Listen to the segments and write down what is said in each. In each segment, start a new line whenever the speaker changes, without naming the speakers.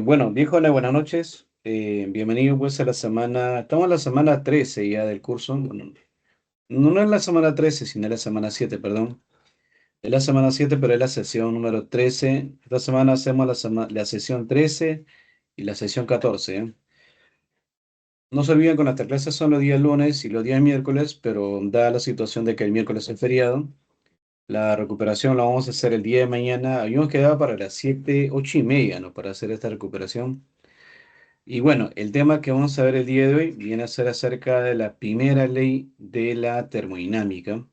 Bueno, híjole, buenas noches. Bienvenido pues a la semana, estamos en la semana 13 ya del curso. Bueno, no es la semana 13 sino la semana 7, perdón. Es la semana 7 pero es la sesión número 13. Esta semana hacemos la sesión 13 y la sesión 14, ¿eh? No se olviden que nuestras clases son los días lunes y los días miércoles, pero dada la situación de que el miércoles es feriado, la recuperación la vamos a hacer el día de mañana. Habíamos quedado para las 7, 8:30, ¿no? Para hacer esta recuperación. Y bueno, el tema que vamos a ver el día de hoy viene a ser acerca de la primera ley de la termodinámica,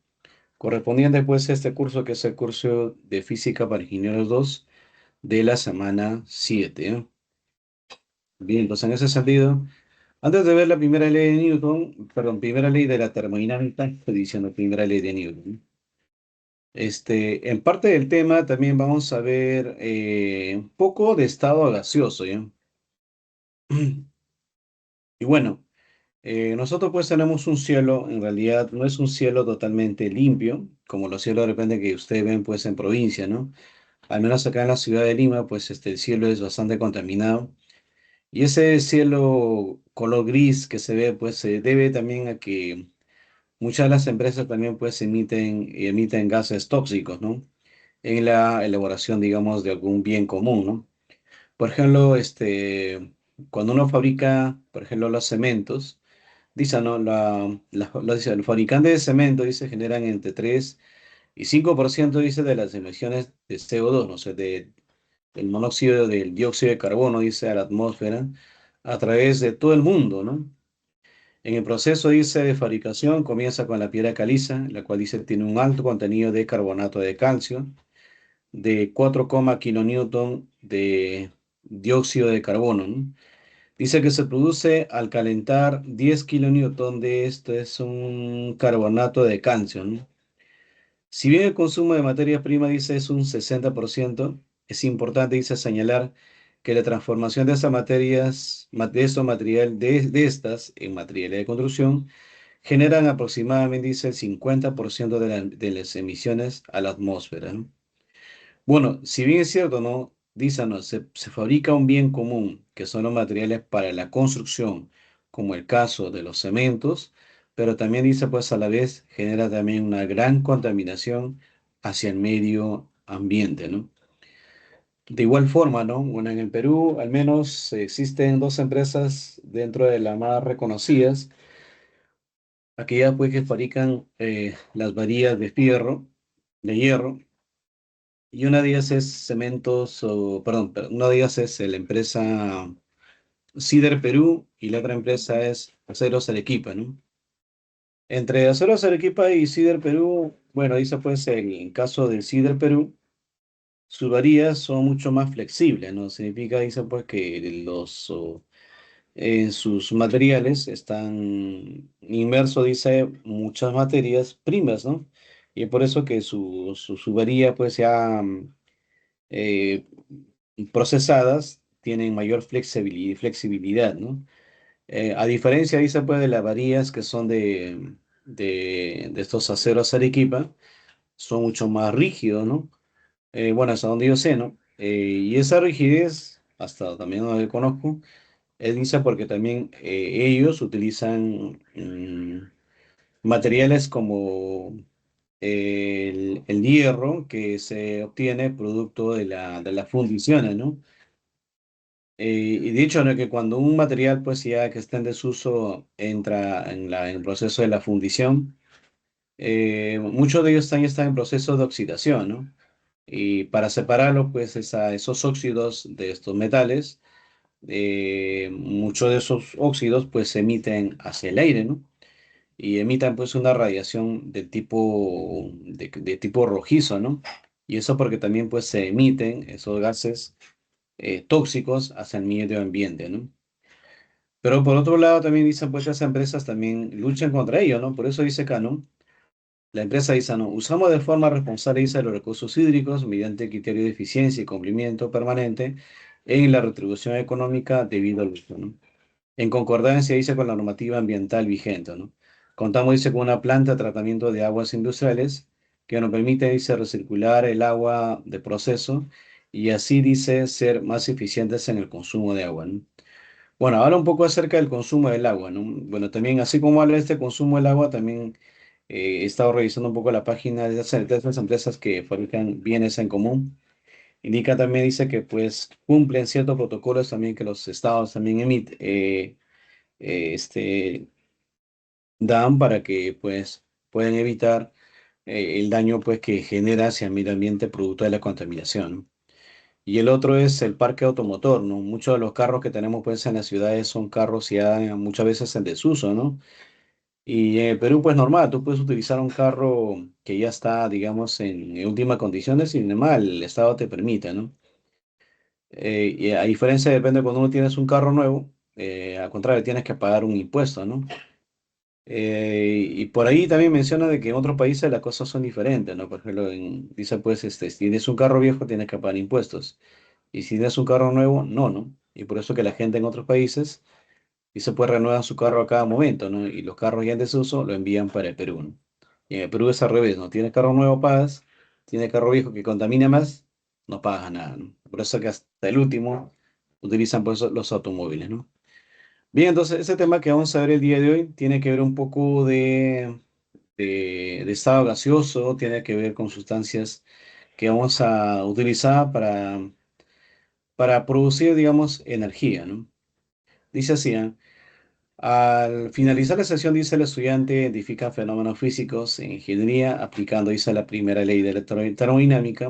correspondiente pues a este curso que es el curso de Física para Ingenieros 2 de la semana 7, ¿eh? Bien, entonces en ese sentido, antes de ver la primera ley de Newton, perdón, primera ley de la termodinámica, estoy diciendo primera ley de Newton. En parte del tema también vamos a ver un poco de estado gaseoso, ¿ya? Y bueno. Nosotros pues tenemos un cielo, en realidad no es un cielo totalmente limpio, como los cielos de repente que ustedes ven pues en provincia, ¿no? Al menos acá en la ciudad de Lima, pues el cielo es bastante contaminado. Y ese cielo color gris que se ve, pues se debe también a que muchas de las empresas también pues emiten gases tóxicos, ¿no? En la elaboración, digamos, de algún bien común, ¿no? Por ejemplo, cuando uno fabrica, por ejemplo, los cementos, dice, ¿no? Dice, los fabricantes de cemento, dice, generan entre 3 y 5%, dice, de las emisiones de CO2, no sé, del monóxido, del dióxido de carbono, dice, a la atmósfera, a través de todo el mundo, ¿no? En el proceso, dice, de fabricación, comienza con la piedra caliza, la cual, dice, tiene un alto contenido de carbonato de calcio, de 4, kilonewton de dióxido de carbono, ¿no? Dice que se produce al calentar 10 kilonewton de esto, es un carbonato de calcio, ¿no? Si bien el consumo de materia prima, dice, es un 60%, es importante, dice, señalar que la transformación de esas materias, de estos material, de estas en materiales de construcción, generan aproximadamente, dice, el 50% de las emisiones a la atmósfera, ¿no? Bueno, si bien es cierto, ¿no? Dicen, ¿no? Se fabrica un bien común, que son los materiales para la construcción, como el caso de los cementos, pero también dice, pues a la vez genera también una gran contaminación hacia el medio ambiente, ¿no? De igual forma, ¿no? Bueno, en el Perú al menos existen dos empresas dentro de las más reconocidas, aquellas pues que fabrican las varillas de hierro. Y una de ellas es Cementos, o, perdón, una de ellas es la empresa Cider Perú y la otra empresa es Aceros Arequipa, ¿no? Entre Aceros Arequipa y Cider Perú, bueno, dice pues el caso del Cider Perú, sus varillas son mucho más flexibles, ¿no? Significa, dice pues que en sus materiales están inmersos, dice, muchas materias primas, ¿no? Y es por eso que su varilla pues ya eh, procesadas tienen mayor flexibilidad, ¿no? A diferencia, dice, pues, de las varillas que son de estos aceros Arequipa, son mucho más rígidos, ¿no? Bueno, hasta donde yo sé, ¿no? Y esa rigidez, hasta también donde conozco, es, dice, porque también ellos utilizan materiales como el hierro que se obtiene producto de las fundiciones, ¿no? Y dicho, ¿no? Que cuando un material, pues ya que está en desuso, entra en el proceso de la fundición, muchos de ellos también están en proceso de oxidación, ¿no? Y para separarlos, pues esos óxidos de estos metales, muchos de esos óxidos, pues se emiten hacia el aire, ¿no? Y emitan, pues, una radiación de tipo rojizo, ¿no? Y eso porque también, pues, se emiten esos gases tóxicos hacia el medio ambiente, ¿no? Pero por otro lado también dicen, pues las empresas también luchan contra ello, ¿no? Por eso dice acá, ¿no? La empresa dice, no, usamos de forma responsable, dice, los recursos hídricos mediante criterio de eficiencia y cumplimiento permanente en la retribución económica debido al uso, ¿no? En concordancia, dice, con la normativa ambiental vigente, ¿no? Contamos, dice, con una planta de tratamiento de aguas industriales que nos permite, dice, recircular el agua de proceso y así dice ser más eficientes en el consumo de agua, ¿no? Bueno, habla un poco acerca del consumo del agua, ¿no? Bueno, también así como habla de este consumo del agua, también he estado revisando un poco la página de esas empresas que fabrican bienes en común. Indica también, dice que pues cumplen ciertos protocolos también que los estados también emiten, este, dan para que pues puedan evitar el daño pues que genera hacia el medio ambiente producto de la contaminación, ¿no? Y el otro es el parque automotor, ¿no? Muchos de los carros que tenemos pues en las ciudades son carros ya muchas veces en desuso, ¿no? Y en Perú pues normal, tú puedes utilizar un carro que ya está, digamos, en últimas condiciones y normal, el estado te permite, ¿no? Y a diferencia depende cuando uno tienes un carro nuevo, al contrario, tienes que pagar un impuesto, ¿no? Y por ahí también menciona de que en otros países las cosas son diferentes, ¿no? Por ejemplo, dice pues, si tienes un carro viejo tienes que pagar impuestos. Y si tienes un carro nuevo, no, ¿no? Y por eso que la gente en otros países dice pues renuevan su carro a cada momento, ¿no? Y los carros ya en desuso lo envían para el Perú, ¿no? Y en el Perú es al revés, ¿no? Tienes carro nuevo, pagas. Tienes carro viejo que contamina más, no pagas nada, ¿no? Por eso que hasta el último utilizan pues los automóviles, ¿no? Bien, entonces ese tema que vamos a ver el día de hoy tiene que ver un poco de estado gaseoso, tiene que ver con sustancias que vamos a utilizar para producir, digamos, energía, ¿no? Dice así, ¿eh? Al finalizar la sesión, dice el estudiante, identifica fenómenos físicos en ingeniería, aplicando, dice, la primera ley de la termodinámica,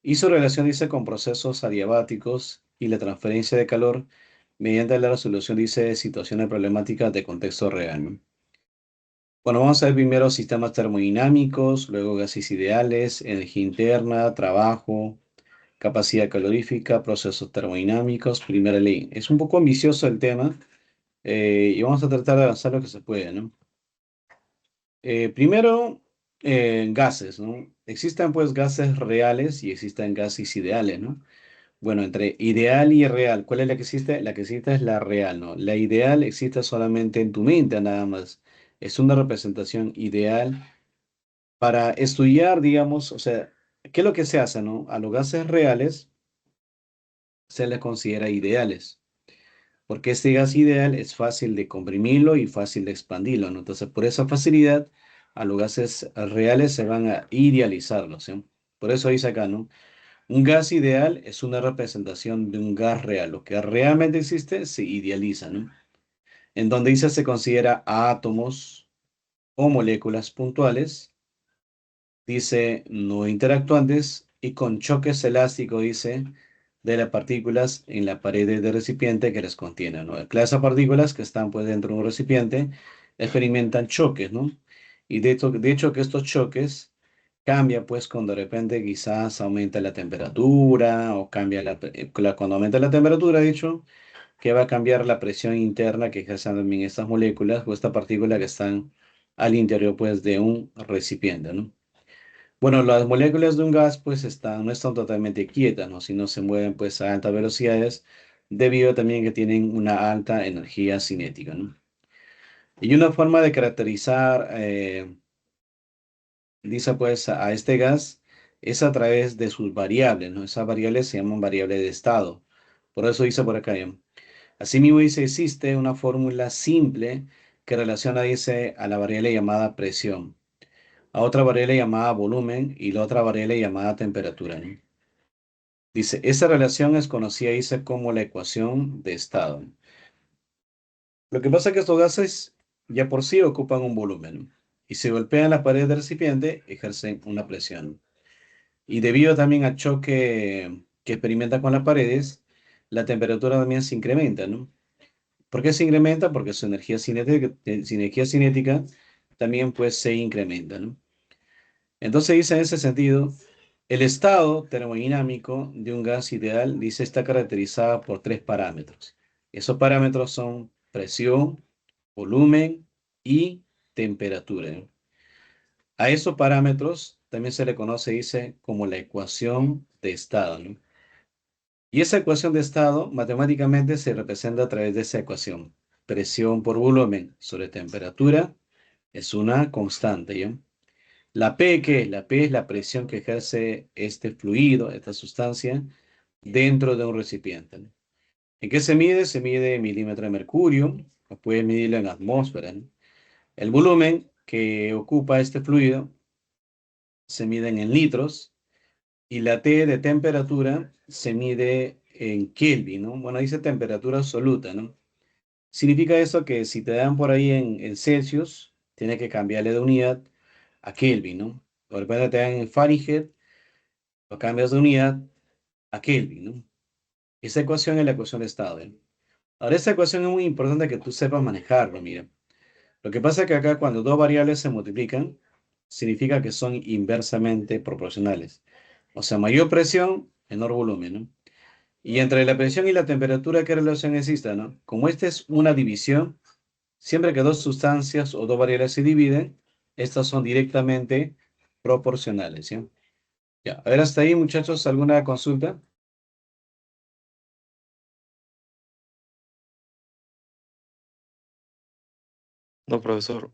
y su relación, dice, con procesos adiabáticos y la transferencia de calor mediante la resolución, dice, de situaciones problemáticas de contexto real, ¿no? Bueno, vamos a ver primero sistemas termodinámicos, luego gases ideales, energía interna, trabajo, capacidad calorífica, procesos termodinámicos, primera ley. Es un poco ambicioso el tema, y vamos a tratar de avanzar lo que se puede, ¿no? Primero, gases, ¿no? Existen pues gases reales y existen gases ideales, ¿no? Bueno, entre ideal y real, ¿cuál es la que existe? La que existe es la real, ¿no? La ideal existe solamente en tu mente, nada más. Es una representación ideal para estudiar, digamos, o sea, ¿qué es lo que se hace, no? A los gases reales se les considera ideales, porque este gas ideal es fácil de comprimirlo y fácil de expandirlo, ¿no? Entonces, por esa facilidad, a los gases reales se van a idealizarlos, ¿sí? Por eso dice acá, ¿no? Un gas ideal es una representación de un gas real. Lo que realmente existe se idealiza, ¿no? En donde dice se considera átomos o moléculas puntuales, dice no interactuantes y con choques elásticos, dice, de las partículas en la pared del recipiente que les contiene, ¿no? Clase de partículas que están pues dentro de un recipiente experimentan choques, ¿no? Y de hecho que estos choques cambia pues cuando de repente quizás aumenta la temperatura o cambia cuando aumenta la temperatura, de hecho, que va a cambiar la presión interna que ejercen también estas moléculas o estas partículas que están al interior pues de un recipiente, ¿no? Bueno, las moléculas de un gas pues no están totalmente quietas, ¿no? Sino se mueven pues a altas velocidades debido también que tienen una alta energía cinética, ¿no? Y una forma de caracterizar, dice pues a este gas es a través de sus variables, ¿no? Esas variables se llaman variables de estado. Por eso dice por acá, ¿ya? Asimismo dice, existe una fórmula simple que relaciona, dice, a la variable llamada presión, a otra variable llamada volumen y la otra variable llamada temperatura, ¿no? Dice, esa relación es conocida, dice, como la ecuación de estado. Lo que pasa es que estos gases ya por sí ocupan un volumen y si golpean la pared del recipiente, ejercen una presión. Y debido también al choque que experimenta con las paredes, la temperatura también se incrementa, ¿no? ¿Por qué se incrementa? Porque su energía cinética también pues se incrementa, ¿no? Entonces dice en ese sentido, el estado termodinámico de un gas ideal, dice, está caracterizado por tres parámetros. Esos parámetros son presión, volumen y temperatura, ¿no? A esos parámetros también se le conoce, dice, como la ecuación de estado, ¿no? Y esa ecuación de estado matemáticamente se representa a través de esa ecuación. Presión por volumen sobre temperatura es una constante, ¿ya? La P, ¿qué es? La P es la presión que ejerce este fluido, esta sustancia, dentro de un recipiente, ¿no? ¿En qué se mide? Se mide en milímetros de mercurio, o puede medirlo en atmósfera, ¿no? El volumen que ocupa este fluido se mide en litros y la T de temperatura se mide en Kelvin, ¿no? Bueno, dice temperatura absoluta, ¿no? Significa eso que si te dan por ahí en Celsius, tienes que cambiarle de unidad a Kelvin, ¿no? O de repente te dan en Fahrenheit, lo cambias de unidad a Kelvin, ¿no? Esa ecuación es la ecuación de estado, ¿eh? Ahora, esta ecuación es muy importante que tú sepas manejarlo, mira. Lo que pasa es que acá cuando dos variables se multiplican, significa que son inversamente proporcionales. O sea, mayor presión, menor volumen, ¿no? Y entre la presión y la temperatura, ¿qué relación existe, no? Como esta es una división, siempre que dos sustancias o dos variables se dividen, estas son directamente proporcionales, ¿sí? Ya, a ver, hasta ahí, muchachos, ¿alguna consulta?
No, profesor.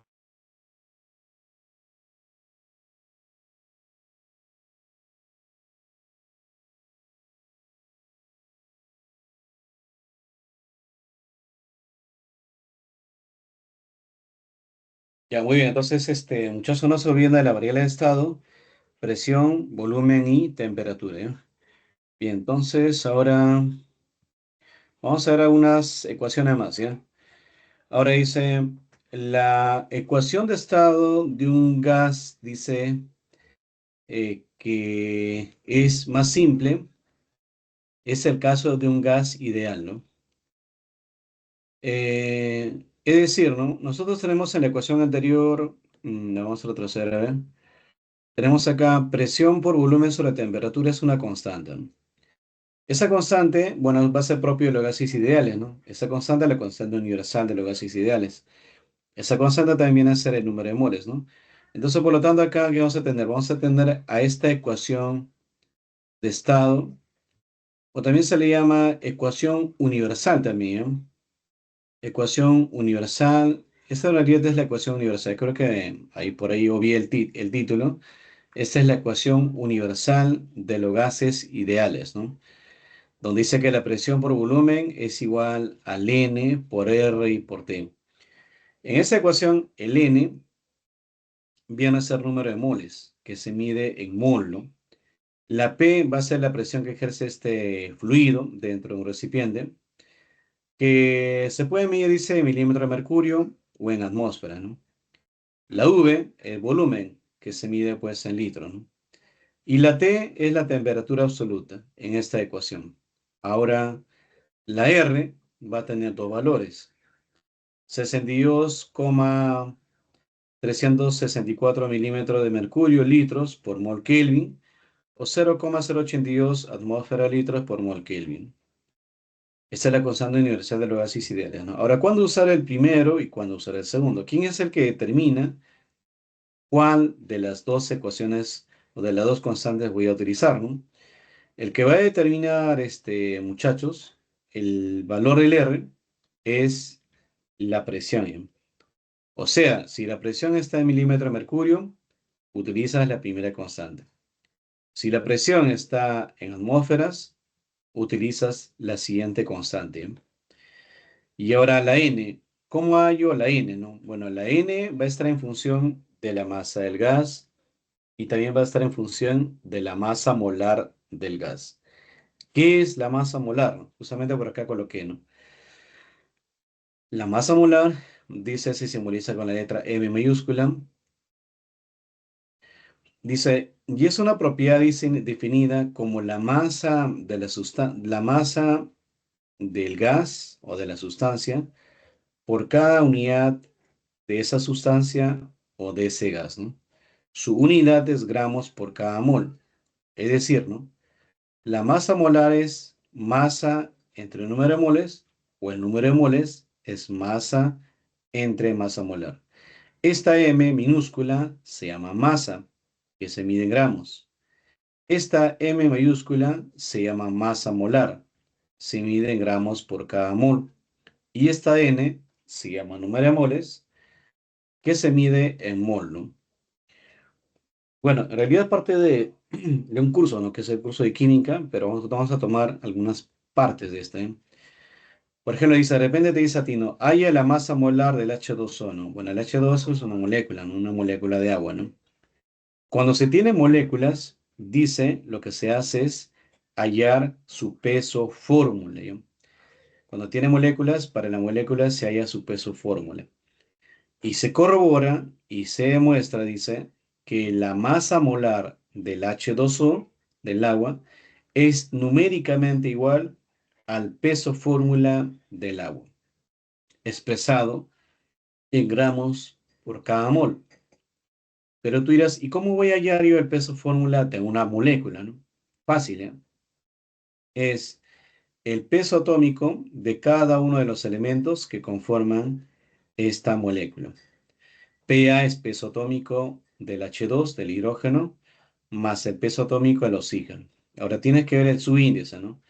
Ya, muy bien. Entonces, muchachos, no se olviden de la variable de estado, presión, volumen y temperatura, ¿ya? Bien, entonces ahora vamos a ver algunas ecuaciones más, ¿ya? Ahora dice, la ecuación de estado de un gas dice que es más simple, es el caso de un gas ideal, ¿no? Es decir, ¿no? Nosotros tenemos en la ecuación anterior, vamos a retroceder a ver, tenemos acá presión por volumen sobre temperatura es una constante, ¿no? Esa constante, bueno, va a ser propio de los gases ideales, ¿no? Esa constante es la constante universal de los gases ideales. Esa constante también viene a ser el número de moles, ¿no? Entonces, por lo tanto, acá, ¿qué vamos a tener? Vamos a tener a esta ecuación de estado, o también se le llama ecuación universal también, ¿eh? Ecuación universal. Esta en realidad es la ecuación universal. Creo que ahí por ahí obvié el título. Esta es la ecuación universal de los gases ideales, ¿no? Donde dice que la presión por volumen es igual al N por R y por T. En esa ecuación, el N viene a ser número de moles, que se mide en mol, ¿no? La P va a ser la presión que ejerce este fluido dentro de un recipiente, que se puede medir, dice, en milímetros de mercurio o en atmósfera, ¿no? La V, el volumen, que se mide pues en litros, ¿no? Y la T es la temperatura absoluta en esta ecuación. Ahora, la R va a tener dos valores, 62,364 milímetros de mercurio litros por mol Kelvin o 0,082 atmósfera litros por mol Kelvin. Esta es la constante universal de los gases ideales, ¿no? Ahora, ¿cuándo usar el primero y cuándo usar el segundo? ¿Quién es el que determina cuál de las dos ecuaciones o de las dos constantes voy a utilizar, ¿no? El que va a determinar, muchachos, el valor del R es la presión, ¿ya? O sea, si la presión está en milímetro de mercurio, utilizas la primera constante. Si la presión está en atmósferas, utilizas la siguiente constante. Y ahora la N. ¿Cómo hallo la N, no? Bueno, la N va a estar en función de la masa del gas y también va a estar en función de la masa molar del gas. ¿Qué es la masa molar? Justamente por acá coloqué, ¿no? La masa molar, dice, se simboliza con la letra M mayúscula. Dice, y es una propiedad definida como la masa de la masa del gas o de la sustancia por cada unidad de esa sustancia o de ese gas, ¿no? Su unidad es gramos por cada mol. Es decir, ¿no? La masa molar es masa entre el número de moles o el número de moles es masa entre masa molar. Esta M minúscula se llama masa, que se mide en gramos. Esta M mayúscula se llama masa molar, se mide en gramos por cada mol. Y esta N se llama número de moles, que se mide en mol, ¿no? Bueno, en realidad parte de un curso, ¿no? Que es el curso de química, pero vamos a tomar algunas partes de este. Por ejemplo, dice, de repente te dice a ti, ¿no? Halla la masa molar del H2O, ¿no? Bueno, el H2O es una molécula, ¿no? Una molécula de agua, ¿no? Cuando se tiene moléculas, dice, lo que se hace es hallar su peso fórmula, ¿yo? Cuando tiene moléculas, para la molécula se halla su peso fórmula. Y se corrobora y se demuestra, dice, que la masa molar del H2O, del agua, es numéricamente igual al peso fórmula del agua, expresado en gramos por cada mol. Pero tú dirás, ¿y cómo voy a hallar yo el peso fórmula de una molécula, no? Fácil, ¿eh? Es el peso atómico de cada uno de los elementos que conforman esta molécula. Pa es peso atómico del H2, del hidrógeno, más el peso atómico del oxígeno. Ahora tienes que ver el subíndice, ¿no?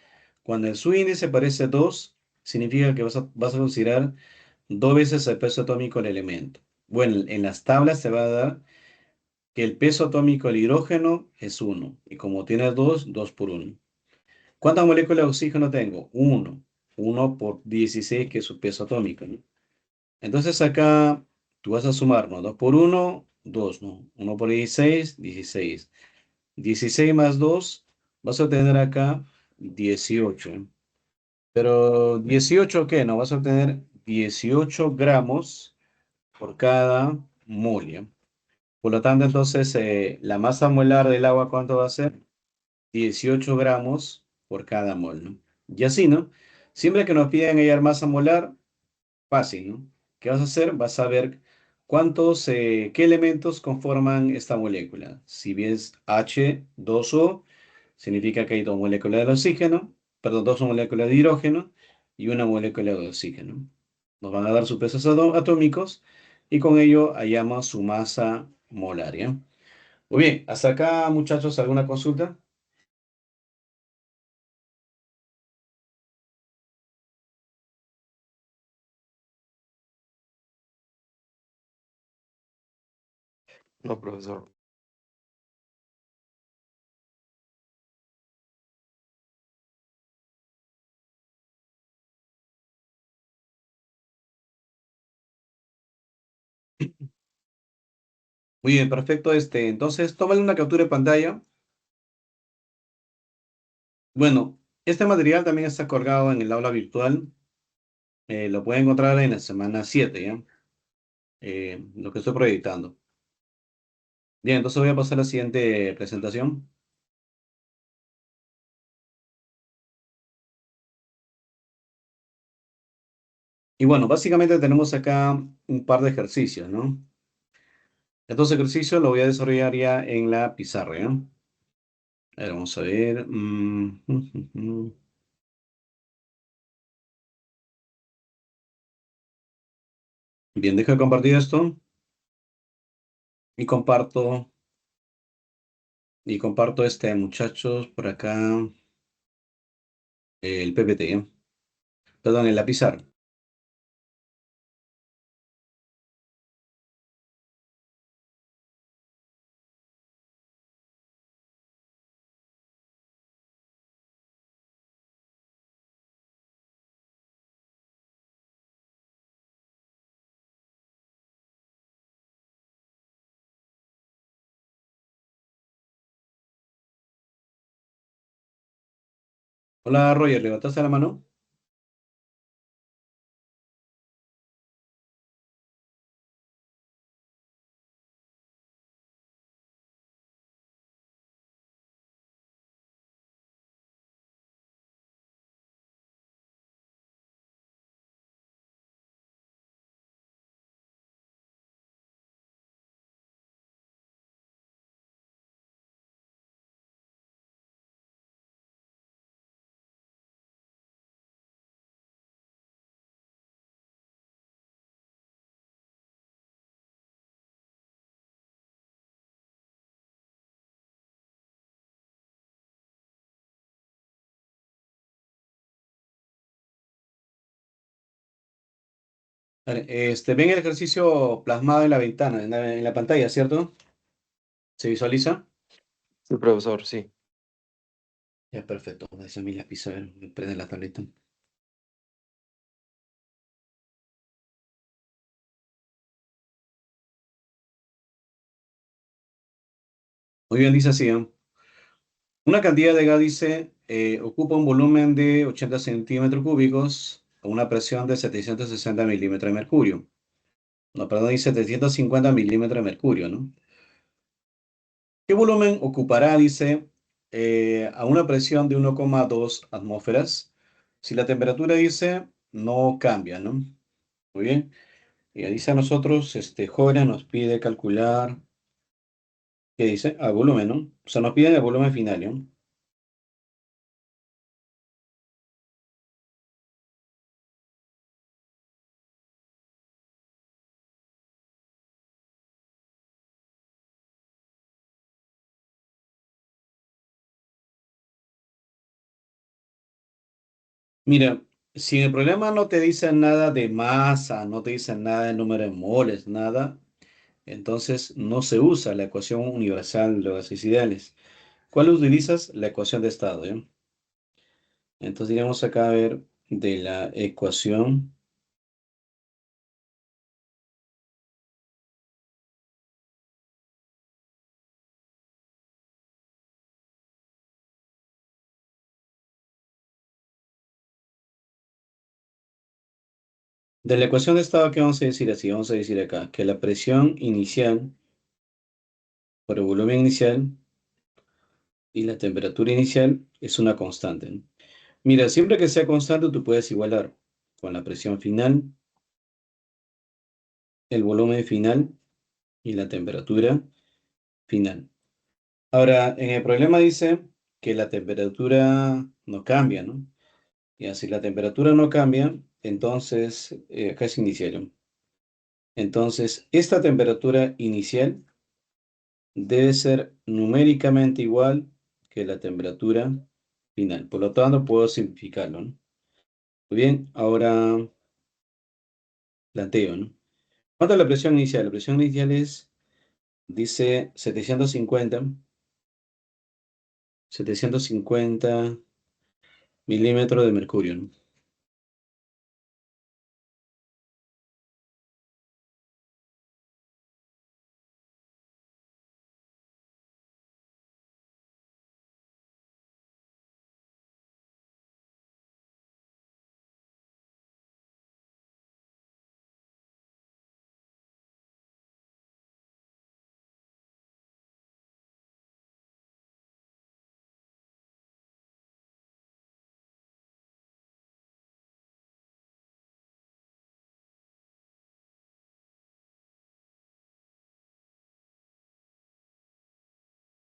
Cuando el subíndice parece 2, significa que vas a considerar dos veces el peso atómico del elemento. Bueno, en las tablas te va a dar que el peso atómico del hidrógeno es 1. Y como tienes 2, 2 por 1. ¿Cuántas moléculas de oxígeno tengo? 1. 1 por 16, que es su peso atómico, ¿no? Entonces acá tú vas a sumar, ¿no? 2 por 1, 2, ¿no? 1 por 16, 16. 16 más 2, vas a tener acá 18. Pero 18, ¿qué? No, vas a obtener 18 gramos por cada mol, ¿ya? Por lo tanto, entonces, la masa molar del agua, ¿cuánto va a ser? 18 gramos por cada mol, ¿no? Y así, ¿no? Siempre que nos piden hallar masa molar, fácil, ¿no? ¿Qué vas a hacer? Vas a ver qué elementos conforman esta molécula. Si ves H2O, significa que hay dos moléculas de oxígeno, perdón, dos moléculas de hidrógeno y una molécula de oxígeno. Nos van a dar sus pesos atómicos y con ello hallamos su masa molar, ¿ya? Muy bien, hasta acá, muchachos, ¿alguna consulta?
No, profesor.
Muy bien, perfecto. Entonces, tómale una captura de pantalla. Bueno, este material también está colgado en el aula virtual. Lo pueden encontrar en la semana 7, ¿ya? Lo que estoy proyectando. Bien, entonces voy a pasar a la siguiente presentación. Y bueno, básicamente tenemos acá un par de ejercicios, ¿no? Estos ejercicios los voy a desarrollar ya en la pizarra, ¿ya? A ver, vamos a ver. Bien, dejo de compartir esto y comparto muchachos, por acá, el PPT, ¿ya? Perdón, en la pizarra. Hola, Roger, ¿levantaste la mano? Vale, ven el ejercicio plasmado en la ventana, en la pantalla, ¿cierto? ¿Se visualiza?
Sí, profesor, sí.
Ya, perfecto. Esa es mi lápiz, a ver, me prende la tableta. Muy bien, dice así, ¿no? Una cantidad de gas, dice, ocupa un volumen de 80 centímetros cúbicos a una presión de 760 milímetros de mercurio. No, perdón, dice 750 milímetros de mercurio, ¿no? ¿Qué volumen ocupará, dice, a una presión de 1,2 atmósferas si la temperatura, dice, no cambia, ¿no? Muy bien. Y ahí dice a nosotros, jóvenes, nos pide calcular, ¿qué dice? A volumen, ¿no? O sea, nos piden el volumen final, ¿no? Mira, si el problema no te dice nada de masa, no te dice nada de número de moles, nada, entonces no se usa la ecuación universal de los gases ideales. ¿Cuál utilizas? La ecuación de estado, ¿ya? Entonces iremos acá a ver de la ecuación. De la ecuación de estado, ¿qué vamos a decir así? Vamos a decir acá que la presión inicial por el volumen inicial y la temperatura inicial es una constante, ¿no? Mira, siempre que sea constante, tú puedes igualar con la presión final, el volumen final y la temperatura final. Ahora, en el problema dice que la temperatura no cambia, ¿no? Y así la temperatura no cambia, entonces, acá es inicial, ¿no? Entonces, esta temperatura inicial debe ser numéricamente igual que la temperatura final. Por lo tanto, puedo simplificarlo, ¿no? Muy bien, ahora planteo, ¿no? ¿Cuánto es la presión inicial? La presión inicial es, dice, 750 milímetros de mercurio, ¿no?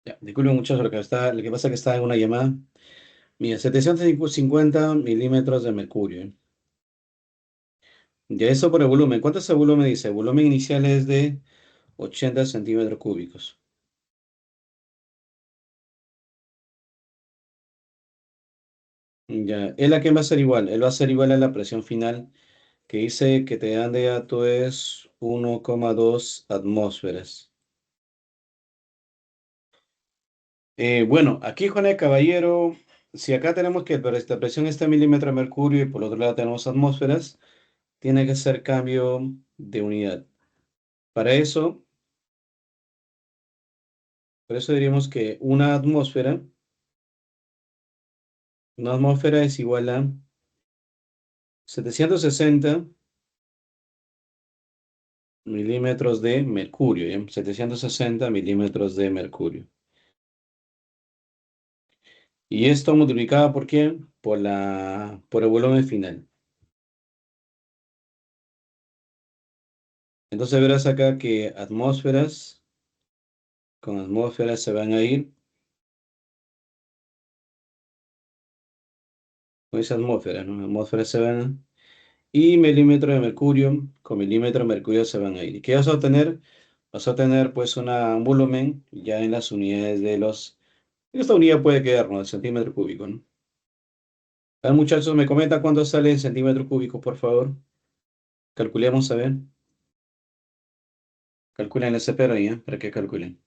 Ya, disculpen muchachos, lo que pasa es que está en una llamada. Mira, 750 milímetros de mercurio, ¿eh? Ya eso por el volumen. ¿Cuánto es el volumen? Dice, el volumen inicial es de 80 centímetros cúbicos. Ya, ¿él a qué va a ser igual? Él va a ser igual a la presión final, que dice que te dan de dato es 1,2 atmósferas. Bueno, aquí Juan el Caballero, si acá tenemos que esta presión está en milímetros de mercurio y por otro lado tenemos atmósferas, tiene que ser cambio de unidad. Para eso, por eso diríamos que una atmósfera es igual a 760 milímetros de mercurio, ¿ya? 760 milímetros de mercurio. Y esto multiplicado por qué? Por el volumen final. Entonces verás acá que atmósferas con atmósferas se van a ir, con esa atmósfera, ¿no? Atmósferas se van a, y milímetros de mercurio con milímetros de mercurio se van a ir. ¿Y qué vas a obtener? Vas a obtener pues un volumen ya en las unidades de los... Esta unidad puede quedar, ¿no? De centímetro cúbico, ¿no? A ver, muchachos, me comenta cuánto sale en centímetros cúbicos, por favor. Calculemos, a ver. Calculen ese pero ahí, ¿eh? Para que calculen.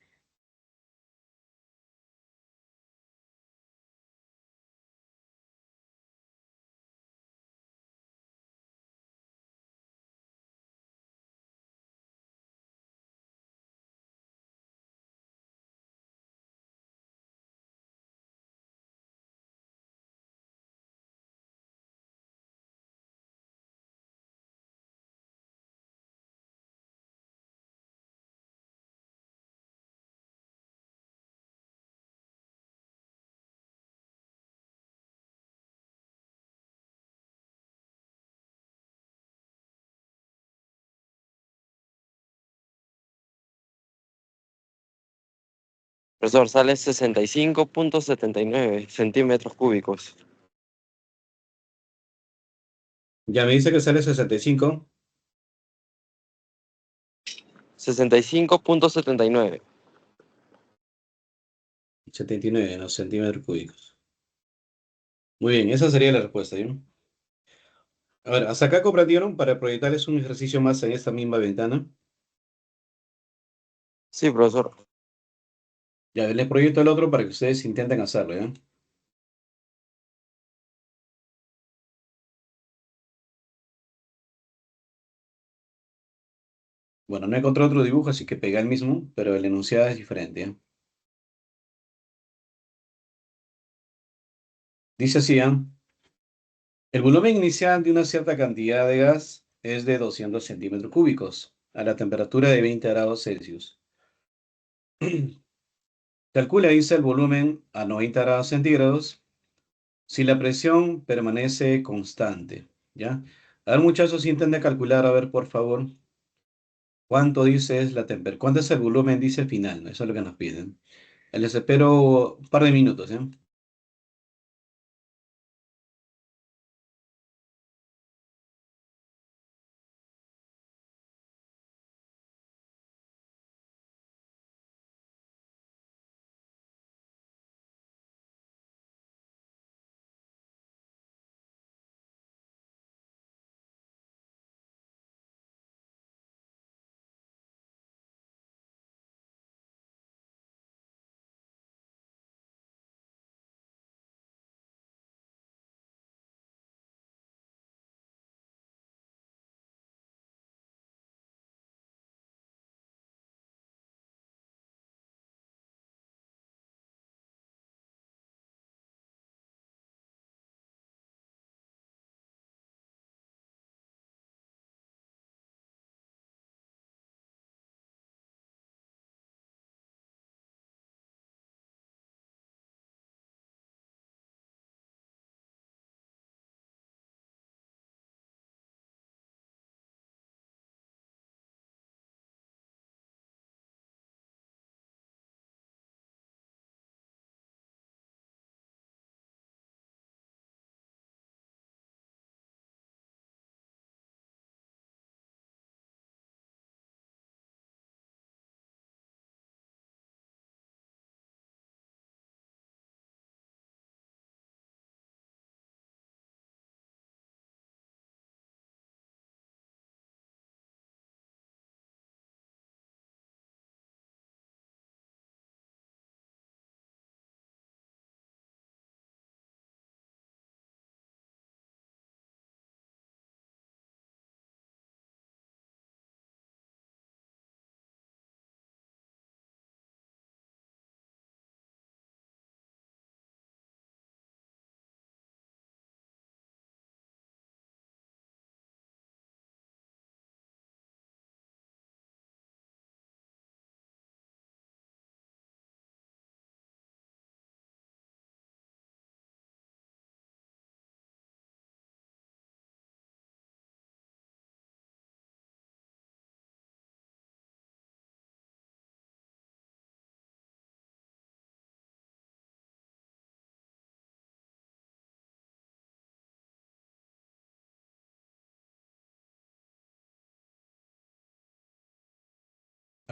Profesor, sale 65.79 centímetros cúbicos.
Ya me dice que sale 65.
65.79.
79, ¿no? Centímetros cúbicos. Muy bien, esa sería la respuesta, ¿yo? A ver, hasta acá comprendieron para proyectarles un ejercicio más en esta misma ventana.
Sí, profesor.
Ya les proyecto el otro para que ustedes intenten hacerlo, ¿ya? Bueno, no encontré otro dibujo, así que pegué el mismo, pero el enunciado es diferente, ¿ya? Dice así, ¿ya? El volumen inicial de una cierta cantidad de gas es de 200 centímetros cúbicos a la temperatura de 20 grados Celsius. Calcula, dice, el volumen a 90 grados centígrados si la presión permanece constante, ¿ya? A ver, muchachos, intenten calcular, a ver, por favor, cuánto dice es la temperatura, cuánto es el volumen, dice final, ¿no? Eso es lo que nos piden. Les espero un par de minutos, ¿ya?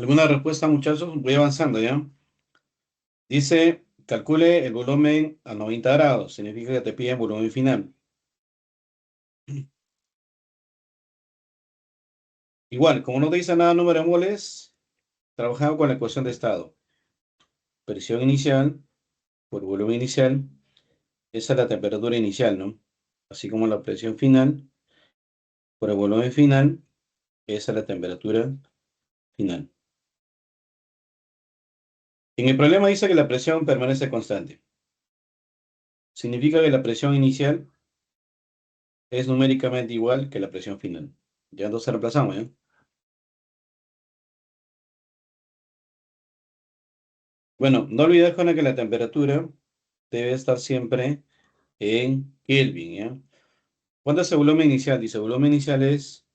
¿Alguna respuesta, muchachos? Voy avanzando, ¿ya? Dice, calcule el volumen a 90 grados. Significa que te piden volumen final. Igual, como no te dice nada número de moles, trabajamos con la ecuación de estado. Presión inicial por volumen inicial, esa es la temperatura inicial, ¿no? Así como la presión final por el volumen final, esa es la temperatura final. En el problema dice que la presión permanece constante. Significa que la presión inicial es numéricamente igual que la presión final. Ya entonces reemplazamos, ¿ya? Bueno, no olvides con que la temperatura debe estar siempre en Kelvin, ¿ya? ¿Cuánto es el volumen inicial? Dice, el volumen inicial es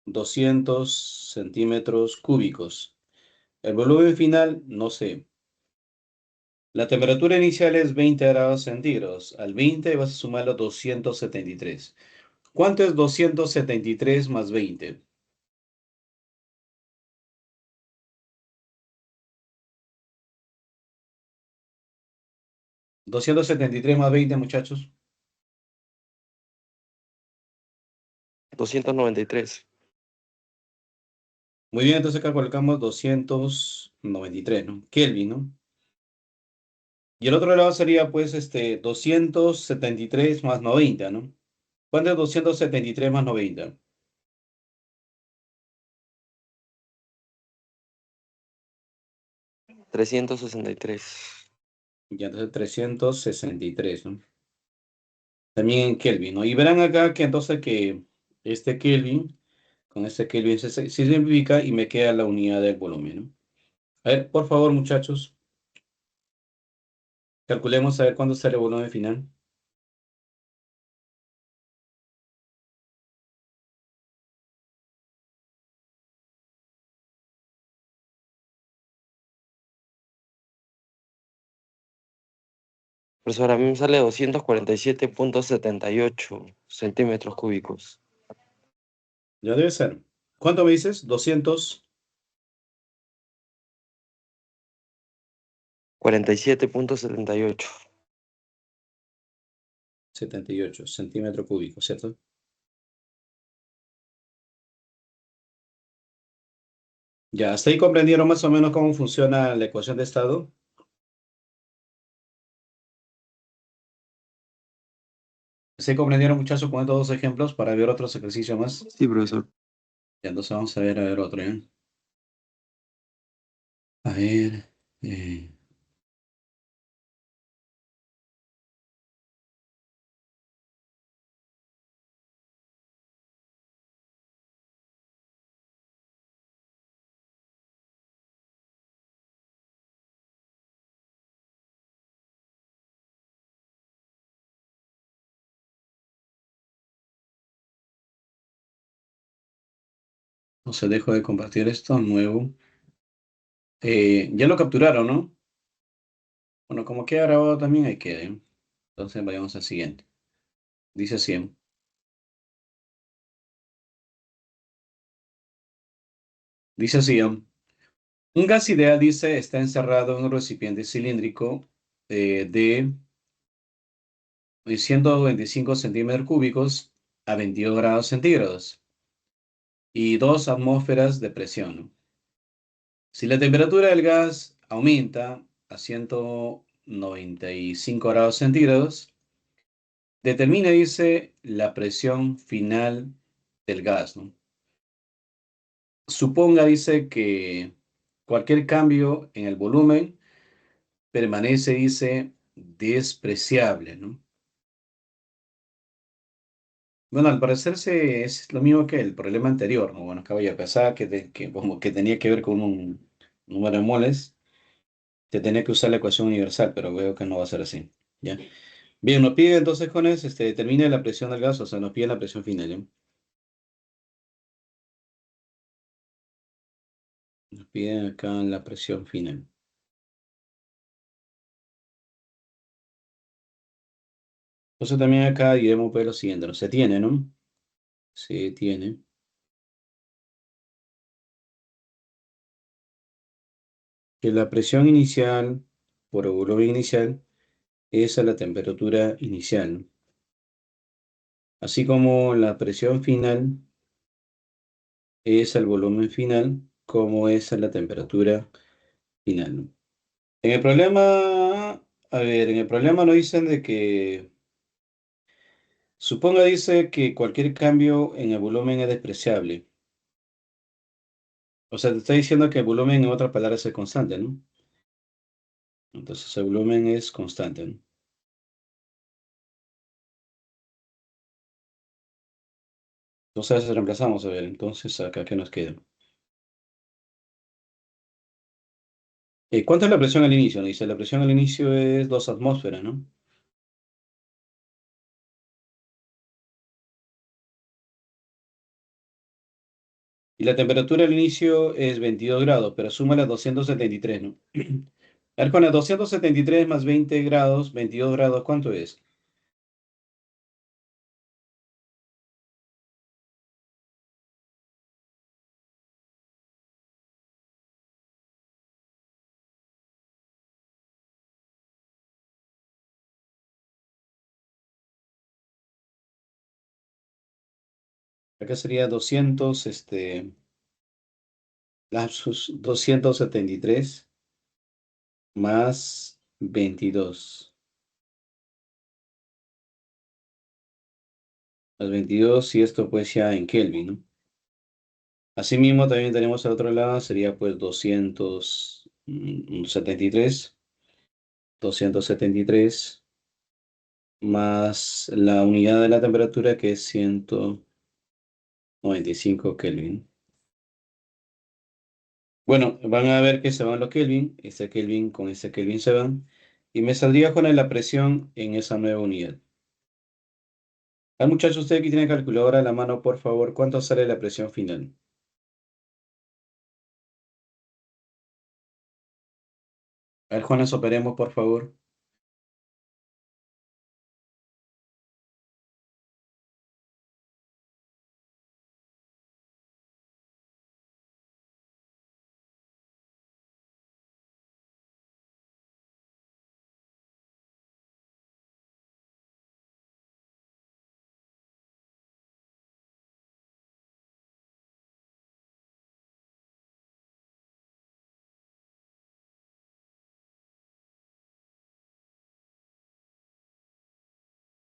200 centímetros cúbicos. El volumen final, no sé. La temperatura inicial es 20 grados centígrados. Al 20 vas a sumarlo 273. ¿Cuánto es 273 más 20? 273 más 20, muchachos.
293.
Muy bien, entonces acá colocamos 293, ¿no? Kelvin, ¿no? Y el otro lado sería, pues, 273 más 90, ¿no? ¿Cuánto es 273 más 90?
363.
Ya, entonces 363, ¿no? También en Kelvin, ¿no? Y verán acá que entonces que este Kelvin, con este Kelvin se simplifica y me queda la unidad del volumen, ¿no? A ver, por favor, muchachos, calculemos a ver cuándo será el volumen final.
Profesor, a mí me sale 247,78 centímetros cúbicos.
Ya debe ser. ¿Cuánto me dices?
47,78.
278 centímetros cúbicos, ¿cierto? Ya, ¿hasta ahí comprendieron más o menos cómo funciona la ecuación de estado? ¿Se comprendieron, muchachos, con estos dos ejemplos para ver otros ejercicios más?
Sí, profesor.
Ya, entonces vamos a ver otro, ¿ya? A ver, eh, no se dejo de compartir esto, nuevo. Ya lo capturaron, ¿no? Bueno, como queda grabado también ahí queda, ¿eh? Entonces vayamos al siguiente. Dice así. Dice así. Un gas ideal, dice, está encerrado en un recipiente cilíndrico de 125 centímetros cúbicos a 22 grados centígrados y 2 atmósferas de presión, ¿no? Si la temperatura del gas aumenta a 195 grados centígrados, determina, dice, la presión final del gas, ¿no? Suponga, dice, que cualquier cambio en el volumen permanece, dice, despreciable, ¿no? Bueno, al parecer es lo mismo que el problema anterior, ¿no? Bueno, acabo ya pensaba que como que tenía que ver con un número de moles, te tenía que usar la ecuación universal, pero veo que no va a ser así, ¿ya? Bien, nos pide entonces, Jones, determine la presión del gas, o sea, nos pide la presión final, ¿ya? Nos piden acá la presión final. Entonces también acá diremos pues lo siguiente, ¿no? Se tiene, ¿no? Se tiene que la presión inicial por el volumen inicial es a la temperatura inicial, ¿no? Así como la presión final es al volumen final, como es a la temperatura final, ¿no? En el problema, a ver, en el problema nos dicen de que, suponga, dice que cualquier cambio en el volumen es despreciable. O sea, te está diciendo que el volumen, en otras palabras, es constante, ¿no? Entonces, el volumen es constante, ¿no? Entonces, reemplazamos, a ver, entonces, acá, ¿qué nos queda? ¿Cuánto es la presión al inicio? Dice, la presión al inicio es 2 atmósferas, ¿no? Y la temperatura al inicio es 22 grados, pero súmale a 273, ¿no? A ver, con las 273 más 20 grados, 22 grados, ¿cuánto es? Acá sería 200, lapsus 273 más 22. Más 22, y esto pues ya en Kelvin, ¿no? Asimismo, también tenemos al otro lado, sería pues 273 más la unidad de la temperatura que es 195 Kelvin. Bueno, van a ver que se van los Kelvin, este Kelvin con este Kelvin se van, y me saldría con la presión en esa nueva unidad. Al muchacho, usted que tiene calculadora a la mano, por favor, ¿cuánto sale la presión final? A ver, Juanes, operemos, por favor.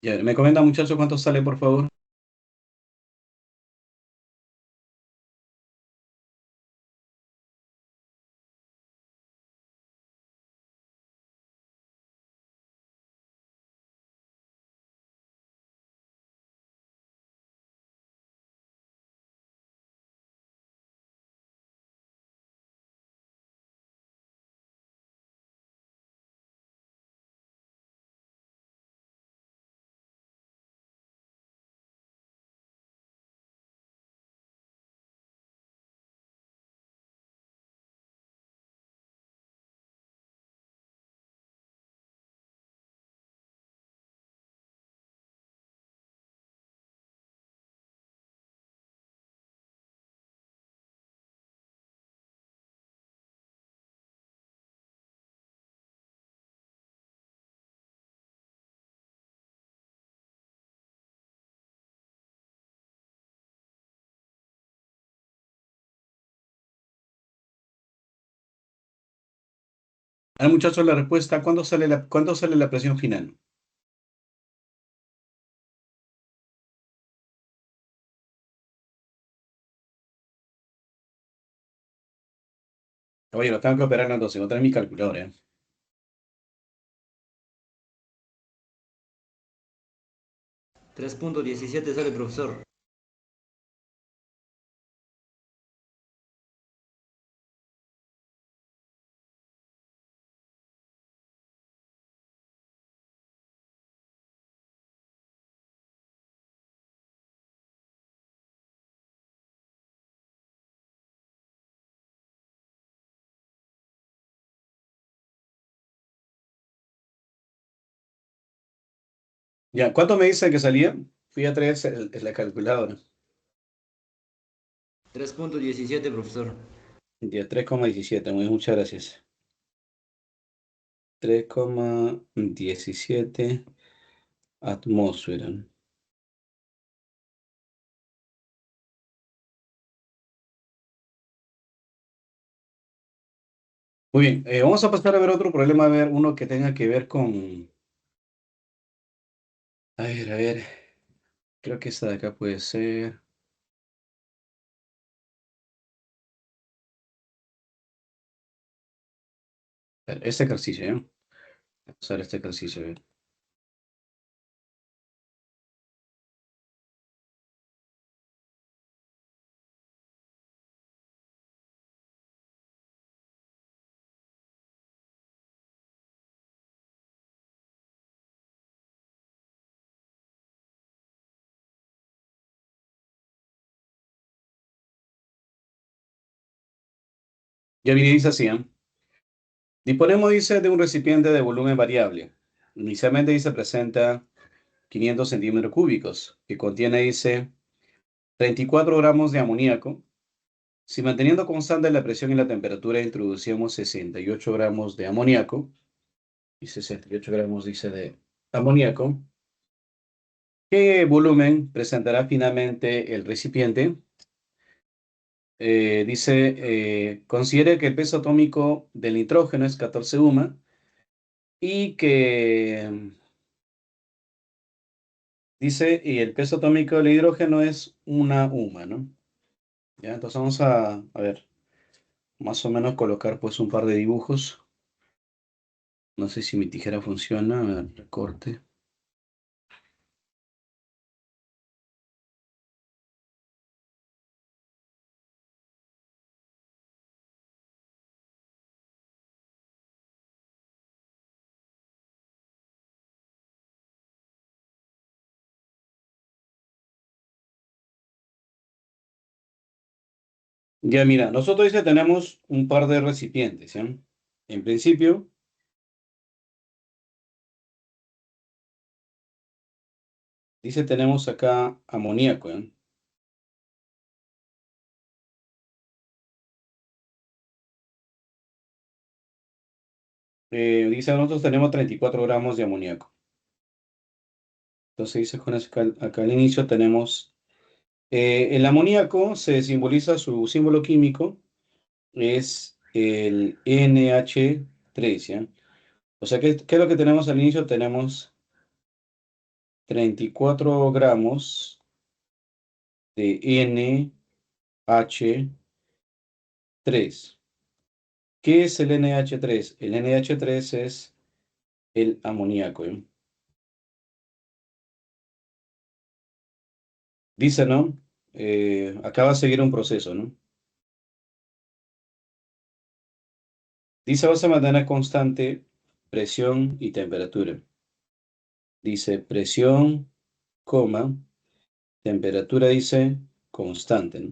Ya, me comenta, muchacho, cuánto sale, por favor. Al muchacho la respuesta, ¿cuánto sale la presión final? Oye, lo tengo que operar entonces, no trae mi calculadora, ¿eh?
3.17 sale, profesor.
Ya, ¿cuánto me dice que salía? Fui a traer la calculadora.
3.17, profesor.
Ya, 3,17, muy bien, muchas gracias. 3,17 atmósfera. Muy bien, vamos a pasar a ver otro problema, a ver uno que tenga que ver con... a ver, creo que esta de acá puede ser... A ver, este ejercicio, ¿eh? Vamos a ver este ejercicio, a ver. Ya viene, dice así, ¿eh? Disponemos, dice, de un recipiente de volumen variable. Inicialmente, dice, presenta 500 centímetros cúbicos, que contiene, dice, 34 gramos de amoníaco. Si manteniendo constante la presión y la temperatura introducíamos 68 gramos de amoníaco, y 68 gramos, dice, de amoníaco, ¿qué volumen presentará finalmente el recipiente? Considere que el peso atómico del nitrógeno es 14 UMA y que, dice, y el peso atómico del hidrógeno es una UMA, ¿no? Ya, entonces vamos a ver, más o menos colocar pues un par de dibujos. No sé si mi tijera funciona, a ver, recorte. Ya, mira, nosotros dice tenemos un par de recipientes, ¿ya? En principio, dice tenemos acá amoníaco, ¿ya? Dice nosotros tenemos 34 gramos de amoníaco. Entonces dice acá al inicio tenemos, el amoníaco se simboliza su símbolo químico, es el NH3, ¿ya? O sea, ¿qué es lo que tenemos al inicio? Tenemos 34 gramos de NH3. ¿Qué es el NH3? El NH3 es el amoníaco, ¿eh? Dice, ¿no? Acá va a seguir un proceso, ¿no? Dice, vas a mantener constante presión y temperatura. Dice presión, coma, temperatura, dice constante, ¿no?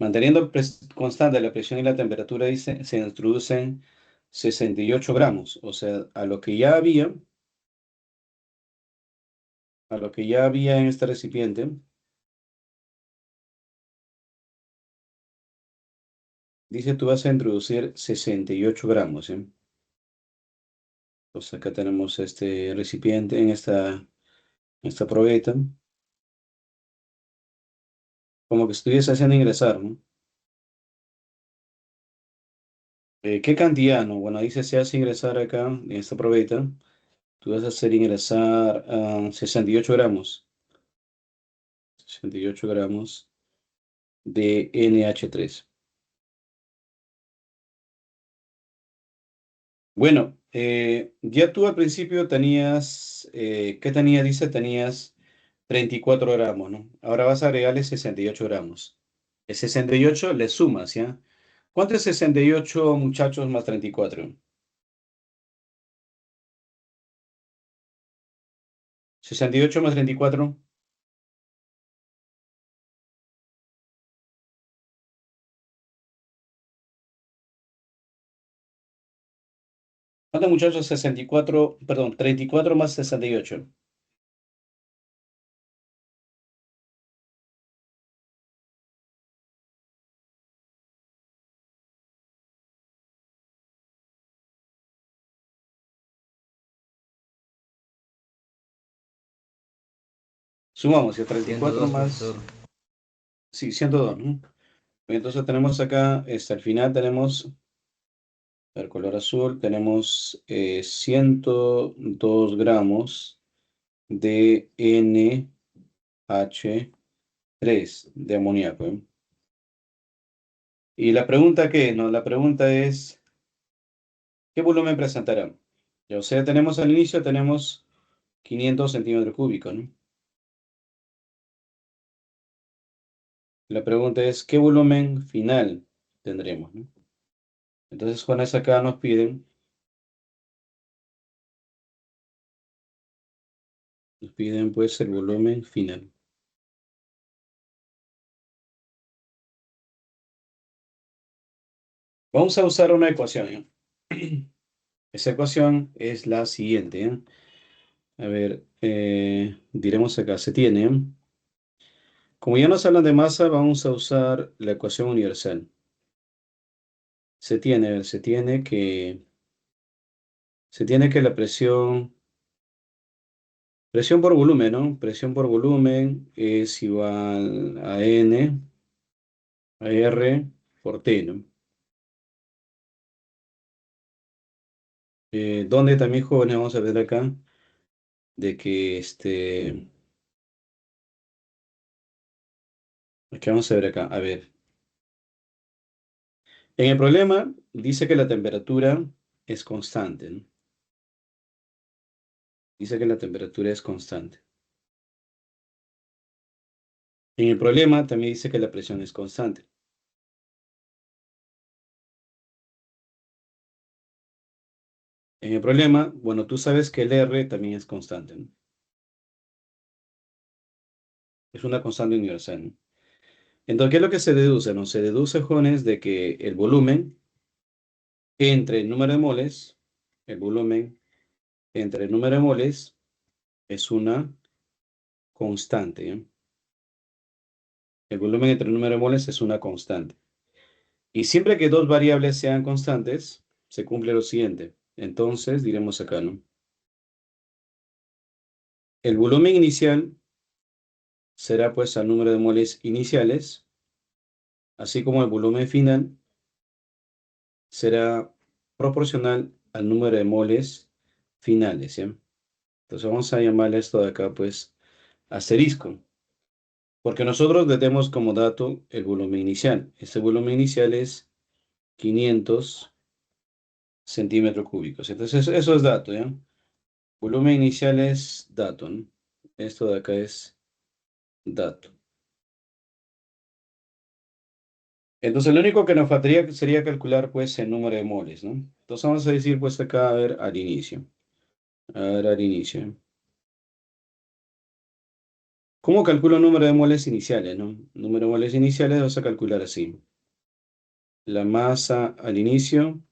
Manteniendo constante la presión y la temperatura, dice, se introducen 68 gramos. O sea, a lo que ya había en este recipiente, dice, tú vas a introducir 68 gramos, ¿eh? Pues acá tenemos este recipiente en esta probeta, como que estuviese haciendo ingresar, ¿no? ¿Qué cantidad, no? Bueno, dice, se hace ingresar acá en esta probeta, tú vas a hacer ingresar 68 gramos, 68 gramos de NH3. Bueno, ya tú al principio tenías, ¿qué tenías? Dice, tenías 34 gramos, ¿no? Ahora vas a agregarle 68 gramos. El 68 le sumas, ¿ya? ¿Cuánto es 68 muchachos más 34? 68 más 34. ¿Cuántos muchachos? 64, perdón, 34 más 68. Sumamos, ¿ya? 34
102, profesor.
más, sí, 102, ¿no? Entonces tenemos acá, al final tenemos el color azul, tenemos 102 gramos de NH3 de amoníaco, ¿eh? Y la pregunta ¿qué? No, la pregunta es, ¿qué volumen presentará? Ya, o sea, tenemos al inicio, tenemos 500 centímetros cúbicos, ¿no? La pregunta es, ¿qué volumen final tendremos, ¿no? Entonces, con esa acá nos piden pues el volumen final. Vamos a usar una ecuación, ¿ya? Esa ecuación es la siguiente, ¿ya? A ver, diremos acá, se tiene, ¿ya? Como ya nos hablan de masa, vamos a usar la ecuación universal. Se tiene, a ver, se tiene que la presión por volumen, ¿no? Presión por volumen es igual a N, a R por T, ¿no? Donde también, jóvenes, vamos a ver acá, de que aquí vamos a ver acá, a ver. En el problema dice que la temperatura es constante, ¿no? Dice que la temperatura es constante. En el problema también dice que la presión es constante. En el problema, bueno, tú sabes que el R también es constante, ¿no? Es una constante universal, ¿no? Entonces, ¿qué es lo que se deduce, no? Se deduce, jóvenes, de que el volumen entre el número de moles, el volumen entre el número de moles es una constante, ¿eh? El volumen entre el número de moles es una constante. Y siempre que dos variables sean constantes, se cumple lo siguiente. Entonces, diremos acá, ¿no? El volumen inicial será pues al número de moles iniciales, así como el volumen final será proporcional al número de moles finales, ¿ya? Entonces vamos a llamarle esto de acá, pues, asterisco, porque nosotros le demos como dato el volumen inicial. Este volumen inicial es 500 centímetros cúbicos. Entonces eso es dato, ¿ya? Volumen inicial es dato, ¿no? Esto de acá es dato. Entonces lo único que nos faltaría sería calcular, pues, el número de moles, ¿no? Entonces vamos a decir, pues, acá, a ver, al inicio. A ver, al inicio. ¿Cómo calculo el número de moles iniciales, no? Número de moles iniciales vamos a calcular así. La masa al inicio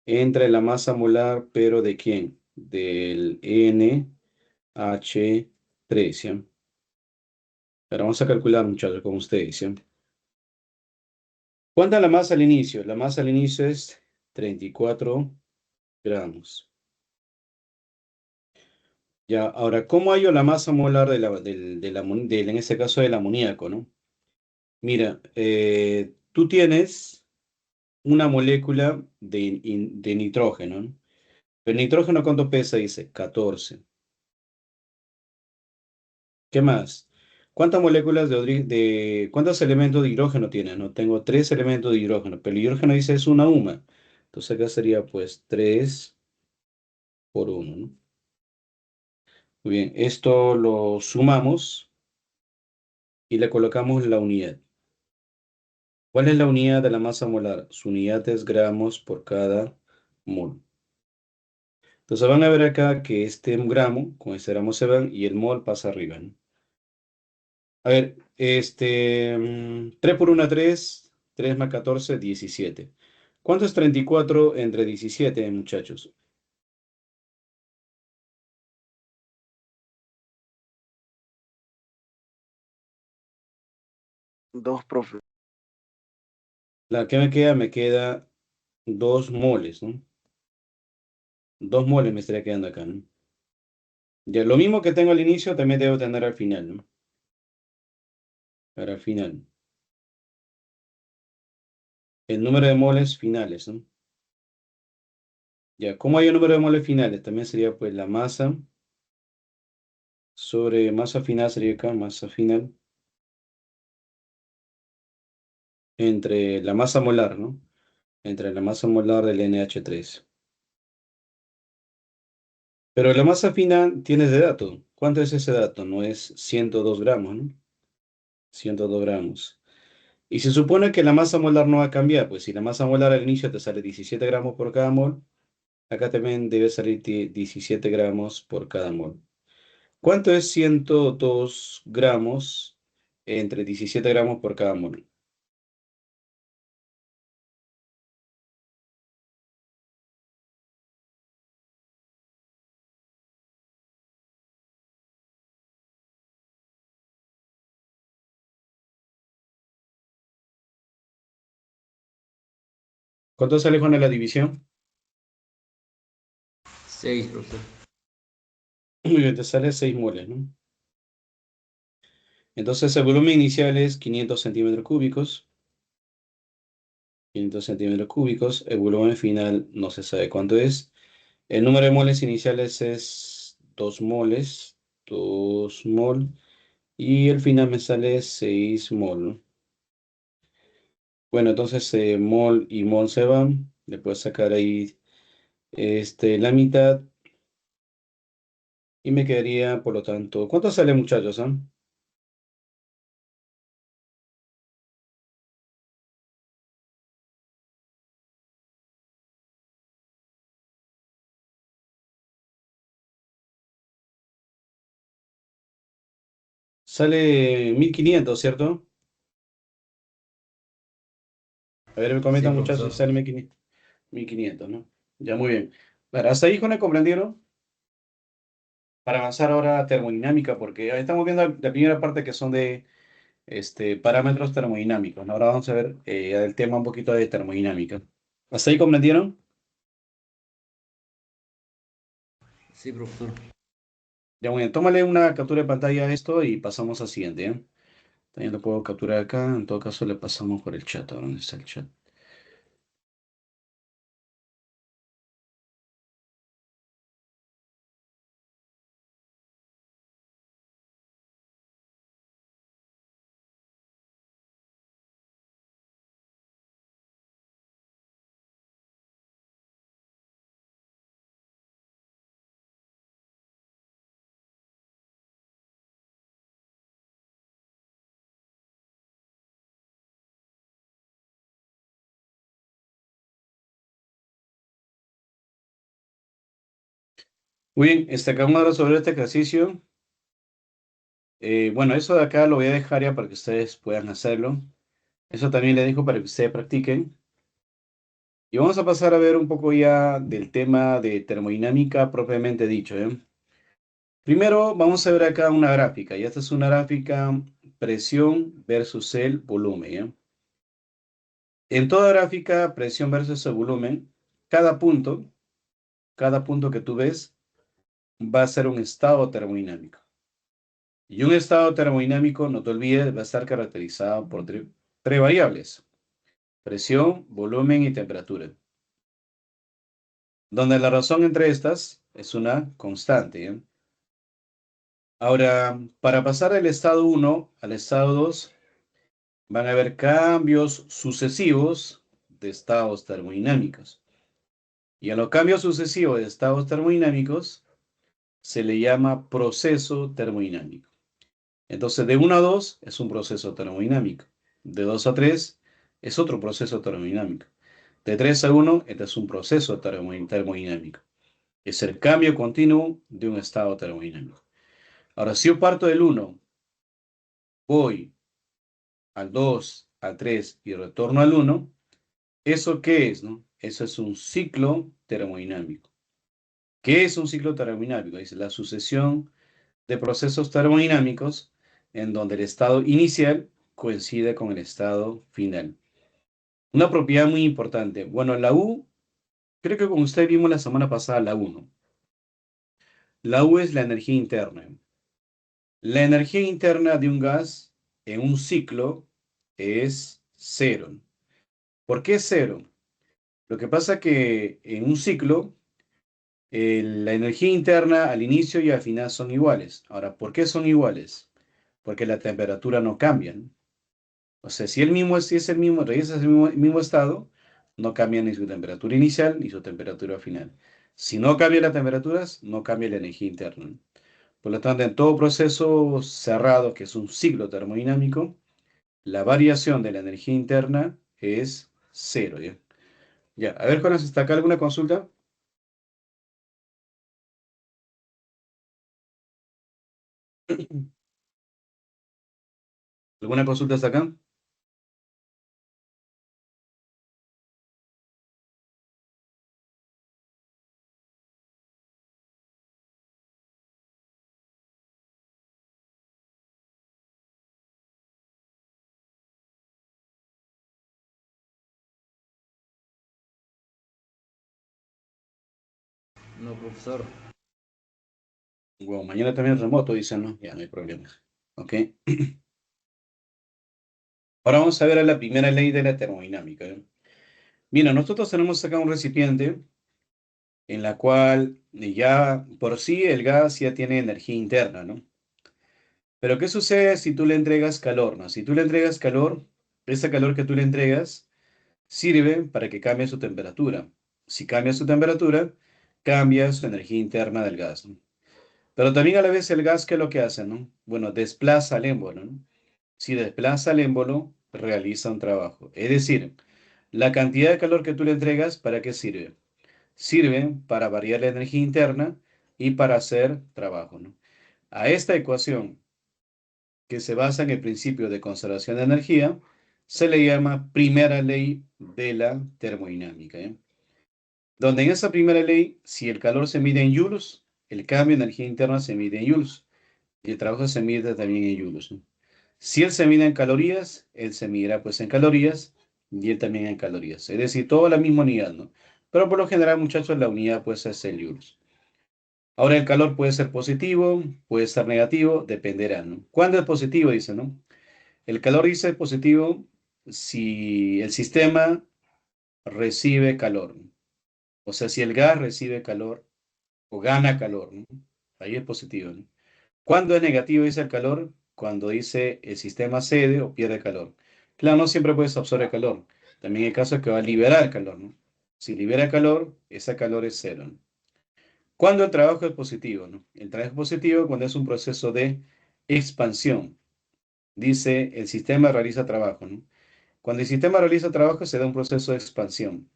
entre la masa molar, pero ¿de quién? Del NH3, ¿ya? Ahora vamos a calcular, muchachos, como ustedes dicen. ¿Cuánta es la masa al inicio? La masa al inicio es 34 gramos. Ya, ahora, ¿cómo hallo la masa molar en este caso del amoníaco, ¿no? Mira, tú tienes una molécula de nitrógeno, ¿no? ¿El nitrógeno cuánto pesa? Dice 14. ¿Qué más? ¿Cuántas moléculas cuántos elementos de hidrógeno tiene? No tengo tres elementos de hidrógeno, pero el hidrógeno dice es una UMA. Entonces acá sería pues 3 por uno, ¿no? Muy bien, esto lo sumamos y le colocamos la unidad. ¿Cuál es la unidad de la masa molar? Su unidad es gramos por cada mol. Entonces van a ver acá que este gramo con este gramo se van y el mol pasa arriba, ¿no? A ver, 3 por 1, 3, 3 más 14, 17. ¿Cuánto es 34 entre 17, muchachos?
Dos, profe.
La que me queda, 2 moles, ¿no? 2 moles me estaría quedando acá, ¿no? Ya, lo mismo que tengo al inicio, también debo tener al final, ¿no? Para el final. El número de moles finales, ¿no? Ya, ¿cómo hay un número de moles finales? También sería, pues, la masa sobre masa final, sería acá, masa final, entre la masa molar, ¿no? Entre la masa molar del NH3. Pero la masa final tienes de dato. ¿Cuánto es ese dato? No es 102 gramos, ¿no? 102 gramos. Y se supone que la masa molar no va a cambiar, pues si la masa molar al inicio te sale 17 gramos por cada mol, acá también debe salir 17 gramos por cada mol. ¿Cuánto es 102 gramos entre 17 gramos por cada mol? ¿Cuánto sale con la división?
6, profesor.
Muy bien, te sale 6 moles, ¿no? Entonces el volumen inicial es 500 centímetros cúbicos. 500 centímetros cúbicos. El volumen final no se sabe cuánto es. El número de moles iniciales es 2 moles. 2 mol. Y el final me sale 6 mol, ¿no? Bueno, entonces mol y mol se van. Le puedo sacar ahí la mitad. Y me quedaría, por lo tanto, ¿cuánto sale, muchachos? Sale 1500, ¿cierto? A ver, me
Sí,
comentan, muchachos, si
profesor.
sale 1500. 1500, ¿no? Ya, muy bien. Bueno, hasta ahí, ¿con el comprendieron? Para avanzar ahora a termodinámica, porque ahí estamos viendo la primera parte que son de parámetros termodinámicos, ¿no? Ahora vamos a ver el tema un poquito de termodinámica. ¿Hasta ahí comprendieron?
Sí, profesor.
Ya, muy bien. Tómale una captura de pantalla a esto y pasamos al siguiente, ¿eh? También lo puedo capturar acá. En todo caso, le pasamos por el chat. ¿A ¿Dónde está el chat? Muy bien, acabamos de hablar sobre este ejercicio. Bueno, eso de acá lo voy a dejar ya para que ustedes puedan hacerlo. Eso también le dejo para que ustedes practiquen. Y vamos a pasar a ver un poco ya del tema de termodinámica propiamente dicho, ¿eh? Primero vamos a ver acá una gráfica. Y esta es una gráfica presión versus el volumen, ¿ya? En toda gráfica, presión versus el volumen, cada cada punto que tú ves va a ser un estado termodinámico. Y un estado termodinámico, no te olvides, va a estar caracterizado por tres variables: presión, volumen y temperatura, donde la razón entre estas es una constante, ¿eh? Ahora, para pasar del estado 1 al estado 2, van a haber cambios sucesivos de estados termodinámicos. Y a los cambios sucesivos de estados termodinámicos se le llama proceso termodinámico. Entonces, de 1 a 2 es un proceso termodinámico. De 2 a 3 es otro proceso termodinámico. De 3 a 1, este es un proceso termodinámico. Es el cambio continuo de un estado termodinámico. Ahora, si yo parto del 1, voy al 2, al 3 y retorno al 1, ¿eso qué es, no? Eso es un ciclo termodinámico. ¿Qué es un ciclo termodinámico? Es la sucesión de procesos termodinámicos en donde el estado inicial coincide con el estado final. Una propiedad muy importante. Bueno, la U, creo que como usted vimos la semana pasada, la U, ¿no? La U es la energía interna. La energía interna de un gas en un ciclo es cero. ¿Por qué cero? Lo que pasa que en un ciclo, la energía interna al inicio y al final son iguales. Ahora, ¿por qué son iguales? Porque la temperatura no cambia, ¿no? O sea, si es el mismo, regresa al mismo estado, no cambia ni su temperatura inicial ni su temperatura final. Si no cambia las temperaturas, no cambia la energía interna, ¿no? Por lo tanto, en todo proceso cerrado, que es un ciclo termodinámico, la variación de la energía interna es cero, ¿ya? Ya, a ver, Jonas, ¿está acá alguna consulta? ¿Alguna consulta hasta acá?
No, profesor.
Bueno, mañana también remoto, dicen, ¿no? Ya no hay problema. ¿Ok? Ahora vamos a ver a la primera ley de la termodinámica. ¿Eh? Mira, nosotros tenemos acá un recipiente en la cual ya por sí el gas ya tiene energía interna, ¿no? Pero ¿qué sucede si tú le entregas calor, ¿no? Si tú le entregas calor, ese calor que tú le entregas sirve para que cambie su temperatura. Si cambia su temperatura, cambia su energía interna del gas, ¿no? Pero también a la vez el gas, ¿qué es lo que hace, no? Bueno, desplaza al émbolo, ¿no? Si desplaza al émbolo, realiza un trabajo. Es decir, la cantidad de calor que tú le entregas, ¿para qué sirve? Sirve para variar la energía interna y para hacer trabajo, ¿no? A esta ecuación, que se basa en el principio de conservación de energía, se le llama primera ley de la termodinámica, ¿eh? Donde en esa primera ley, si el calor se mide en joules, el cambio de energía interna se mide en joules y el trabajo se mide también en joules, ¿no? Si él se mide en calorías, él se medirá pues en calorías y él también en calorías. Es decir, todo a la misma unidad, ¿no? Pero por lo general, muchachos, la unidad pues es el joules. Ahora el calor puede ser positivo, puede ser negativo, dependerá, ¿no? ¿Cuándo es positivo? Dice, ¿no? El calor dice positivo si el sistema recibe calor, ¿no? O sea, si el gas recibe calor o gana calor, ¿no? Ahí es positivo, ¿no? ¿Cuándo es negativo dice el calor? Cuando dice el sistema cede o pierde calor. Claro, no siempre puedes absorber calor. También hay casos que va a liberar calor, ¿no? Si libera calor, ese calor es cero, ¿no? ¿Cuándo el trabajo es positivo, no? El trabajo es positivo cuando es un proceso de expansión. Dice el sistema realiza trabajo, ¿no? Cuando el sistema realiza trabajo se da un proceso de expansión.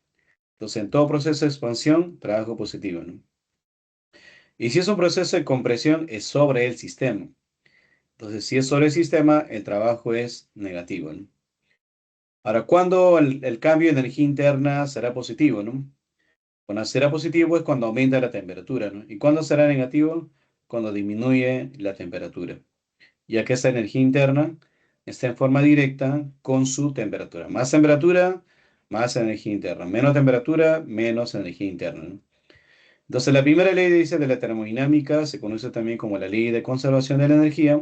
Entonces, en todo proceso de expansión, trabajo positivo, ¿no? Y si es un proceso de compresión, es sobre el sistema. Entonces, si es sobre el sistema, el trabajo es negativo, ¿no? Ahora, ¿cuándo el cambio de energía interna será positivo, no? Cuando será positivo es cuando aumenta la temperatura, ¿no? ¿Y cuándo será negativo? Cuando disminuye la temperatura, ya que esa energía interna está en forma directa con su temperatura. Más temperatura, más energía interna. Menos temperatura, menos energía interna, ¿no? Entonces, la primera ley dice de la termodinámica se conoce también como la ley de conservación de la energía,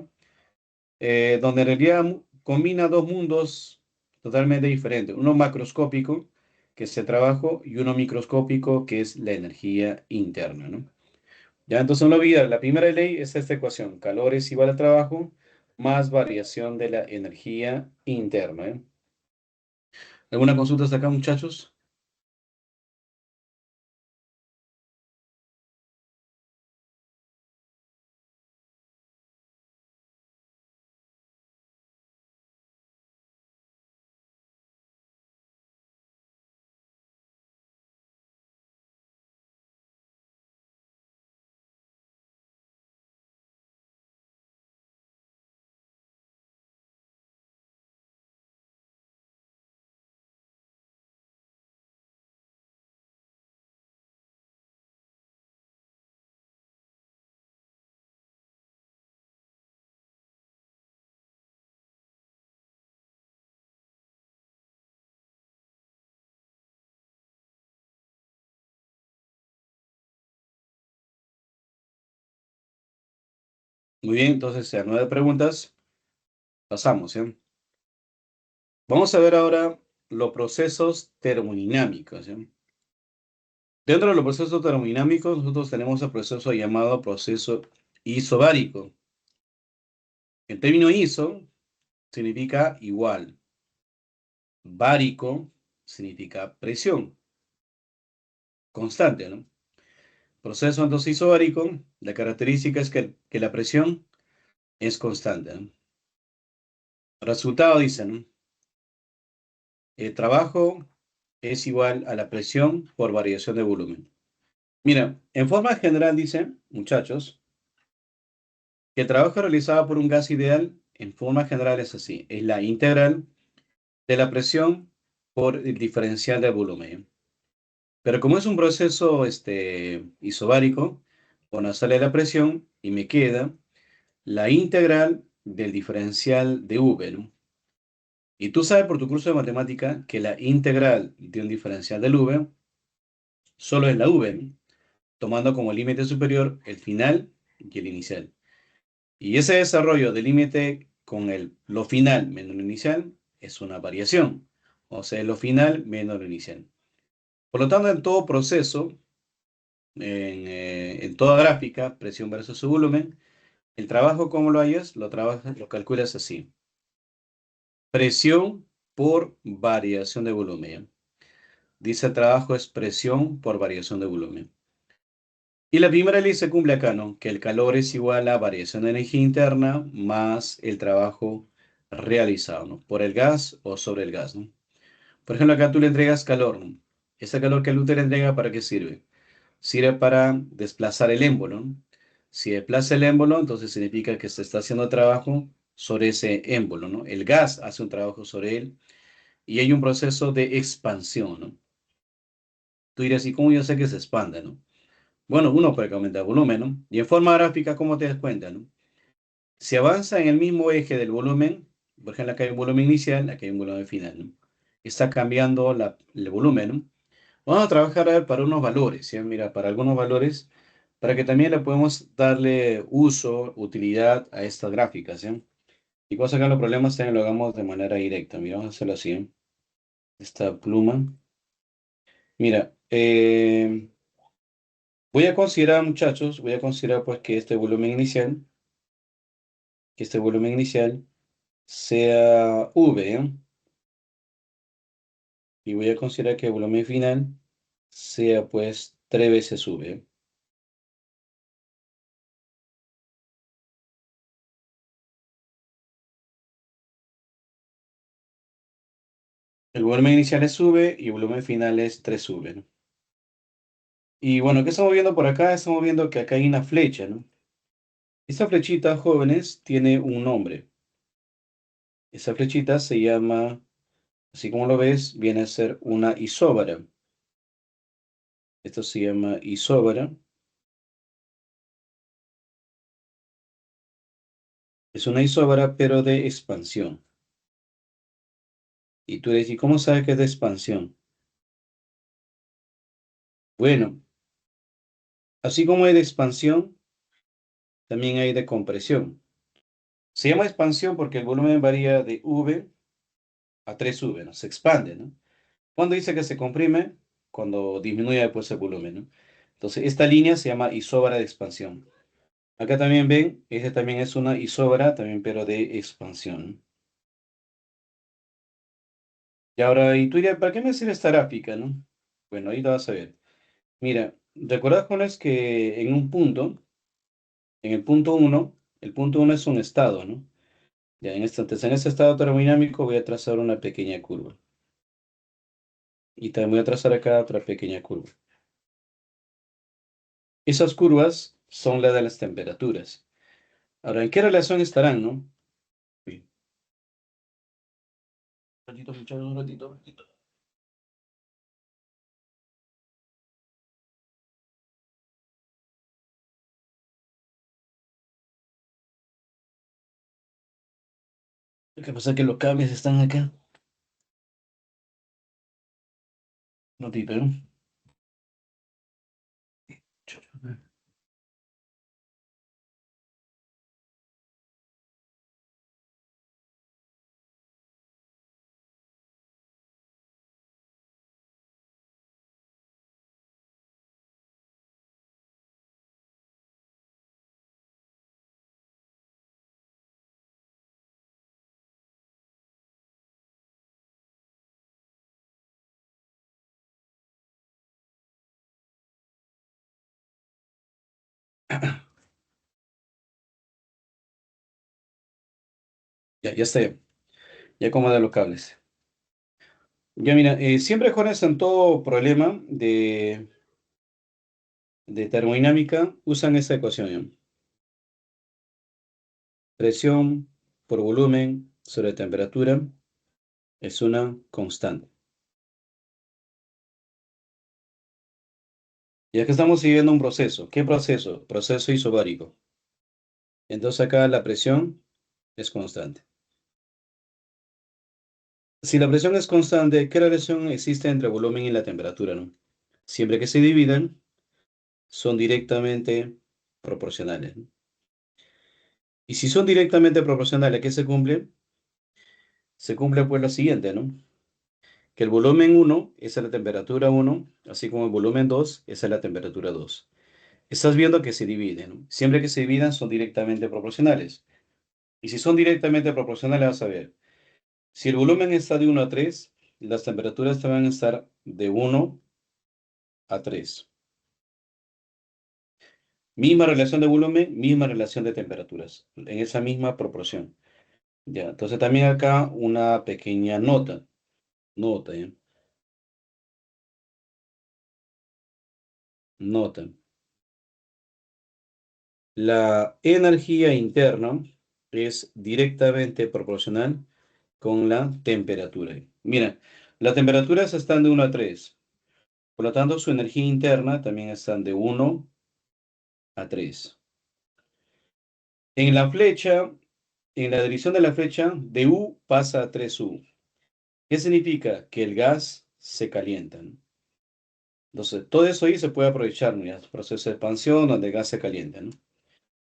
donde en realidad combina dos mundos totalmente diferentes. Uno macroscópico, que es el trabajo, y uno microscópico, que es la energía interna, ¿no? Ya, entonces no olvidar, la primera ley es esta ecuación. Calor es igual a trabajo más variación de la energía interna, ¿eh? ¿Alguna consulta hasta acá, muchachos? Muy bien, entonces a 9 preguntas. Pasamos, ¿eh? Vamos a ver ahora los procesos termodinámicos, ¿eh? Dentro de los procesos termodinámicos, nosotros tenemos el proceso llamado proceso isobárico. El término iso significa igual. Bárico significa presión constante, ¿no? Proceso entonces isobárico, la característica es que la presión es constante, ¿no? Resultado dice, ¿no? El trabajo es igual a la presión por variación de volumen. Mira, en forma general dice, muchachos, que el trabajo realizado por un gas ideal, en forma general es así, es la integral de la presión por el diferencial del volumen. Pero como es un proceso isobárico, bueno, sale la presión y me queda la integral del diferencial de V, ¿no? Y tú sabes por tu curso de matemática que la integral de un diferencial del V solo es la V, ¿no? tomando como límite superior el final y el inicial. Y ese desarrollo del límite con lo final menos lo inicial es una variación, o sea, lo final menos lo inicial. Por lo tanto, en todo proceso, en toda gráfica, presión versus su volumen, el trabajo, como lo hayas, lo calculas así. Presión por variación de volumen. Dice el trabajo es presión por variación de volumen. Y la primera ley se cumple acá, ¿no? Que el calor es igual a variación de energía interna más el trabajo realizado, ¿no? Por el gas o sobre el gas, ¿no? Por ejemplo, acá tú le entregas calor, ¿no? Ese calor que el útero entrega, ¿para qué sirve? Sirve para desplazar el émbolo, ¿no? Si desplaza el émbolo, entonces significa que se está haciendo trabajo sobre ese émbolo, ¿no? El gas hace un trabajo sobre él y hay un proceso de expansión, ¿no? Tú dirás, ¿y cómo yo sé que se expande, no? Bueno, uno puede aumentar el volumen, ¿no? Y en forma gráfica, ¿cómo te das cuenta, no? Si avanza en el mismo eje del volumen, por ejemplo, acá hay un volumen inicial, aquí hay un volumen final, ¿no? Está cambiando el volumen, ¿no? Vamos a trabajar a ver para unos valores, ¿sí? Mira, para algunos valores, para que también le podemos darle uso, utilidad a estas gráficas, ¿sí? Y cosa que los problemas también lo hagamos de manera directa. Mira, vamos a hacerlo así, ¿eh? Esta pluma. Mira, voy a considerar, muchachos, voy a considerar pues que este volumen inicial sea V, ¿eh? Y voy a considerar que el volumen final sea pues 3 veces V, ¿eh? El volumen inicial es V y el volumen final es 3V, ¿no? Y bueno, ¿qué estamos viendo por acá? Estamos viendo que acá hay una flecha, ¿no? Esta flechita, jóvenes, tiene un nombre. Esa flechita se llama, así como lo ves, viene a ser una isóbara. Esto se llama isóbara. Es una isóbara, pero de expansión. Y tú dices, ¿y cómo sabes que es de expansión? Bueno, así como hay de expansión, también hay de compresión. Se llama expansión porque el volumen varía de V a 3V, ¿no? Se expande, ¿no? Cuando dice que se comprime, cuando disminuye después el volumen, ¿no? Entonces, esta línea se llama isóbara de expansión. Acá también ven, esta también es una isóbara, también pero de expansión. Y ahora, y tú dirás, ¿para qué me sirve esta gráfica, no? Bueno, ahí lo vas a ver. Mira, recordad, jóvenes, que en un punto, en el punto uno es un estado, ¿no? Ya entonces, en este estado termodinámico voy a trazar una pequeña curva. Y también voy a trazar acá otra pequeña curva. Esas curvas son las de las temperaturas. Ahora, ¿en qué relación estarán, no? Sí. Un ratito, muchachos, un ratito, un ratito. Lo que pasa es que los cables están acá. Un ratito, ¿eh? Ya está. Ya acomodé los cables. Ya mira, siempre jóvenes en todo problema de termodinámica usan esta ecuación, ¿ya? Presión por volumen sobre temperatura es una constante. Ya que estamos siguiendo un proceso. ¿Qué proceso? Proceso isobárico. Entonces acá la presión es constante. Si la presión es constante, ¿qué relación existe entre el volumen y la temperatura, no? Siempre que se dividan, son directamente proporcionales, ¿no? Y si son directamente proporcionales, ¿qué se cumple? Se cumple pues lo siguiente, ¿no? Que el volumen 1 es la temperatura 1, así como el volumen 2 es la temperatura 2. Estás viendo que se dividen, ¿no? Siempre que se dividan son directamente proporcionales. Y si son directamente proporcionales, vas a ver, si el volumen está de 1 a 3, las temperaturas te van a estar de 1 a 3. Misma relación de volumen, misma relación de temperaturas, en esa misma proporción. Ya, entonces también acá una pequeña nota, ¿ya? Nota. La energía interna es directamente proporcional con la temperatura. Mira, las temperaturas están de 1 a 3. Por lo tanto, su energía interna también están de 1 a 3. En la flecha, en la dirección de la flecha, de U pasa a 3U. ¿Qué significa? Que el gas se calienta, ¿no? Entonces, todo eso ahí se puede aprovechar, ¿no? Ya, proceso de expansión donde el gas se calienta, ¿no?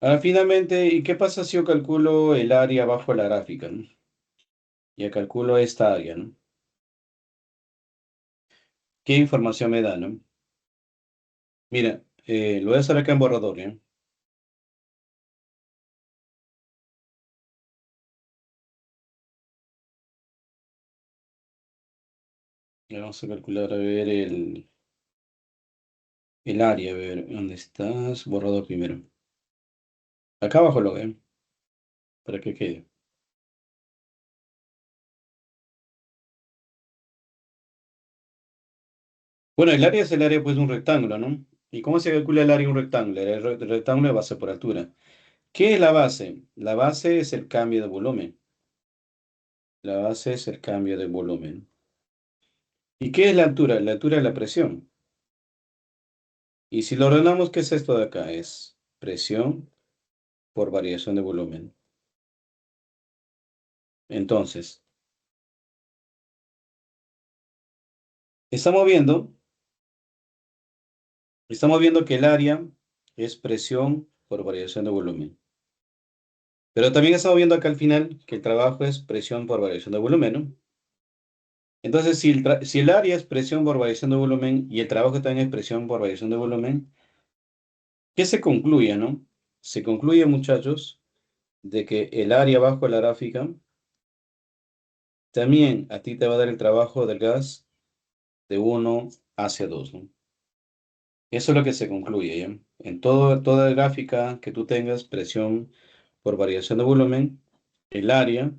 Ahora, finalmente, ¿y qué pasa si yo calculo el área bajo la gráfica, ¿no? Ya calculo esta área, ¿no? ¿Qué información me da, no? Mira, lo voy a hacer acá en borrador, ¿ya? Ya vamos a calcular, a ver, el área, a ver, ¿dónde estás? Borrador primero. Acá abajo lo ven, para que quede. Bueno, el área es el área, pues, de un rectángulo, ¿no? ¿Y cómo se calcula el área de un rectángulo? El rectángulo es base por altura. ¿Qué es la base? La base es el cambio de volumen. La base es el cambio de volumen. ¿Y qué es la altura? La altura es la presión. Y si lo ordenamos, ¿qué es esto de acá? Es presión por variación de volumen. Entonces, estamos viendo, estamos viendo que el área es presión por variación de volumen. Pero también estamos viendo acá al final que el trabajo es presión por variación de volumen, ¿no? Entonces, si el área es presión por variación de volumen y el trabajo también es presión por variación de volumen, ¿qué se concluye, no? Se concluye, muchachos, de que el área bajo la gráfica también a ti te va a dar el trabajo del gas de 1 hacia 2, ¿no? Eso es lo que se concluye, ¿ya? En toda gráfica que tú tengas presión por variación de volumen, el área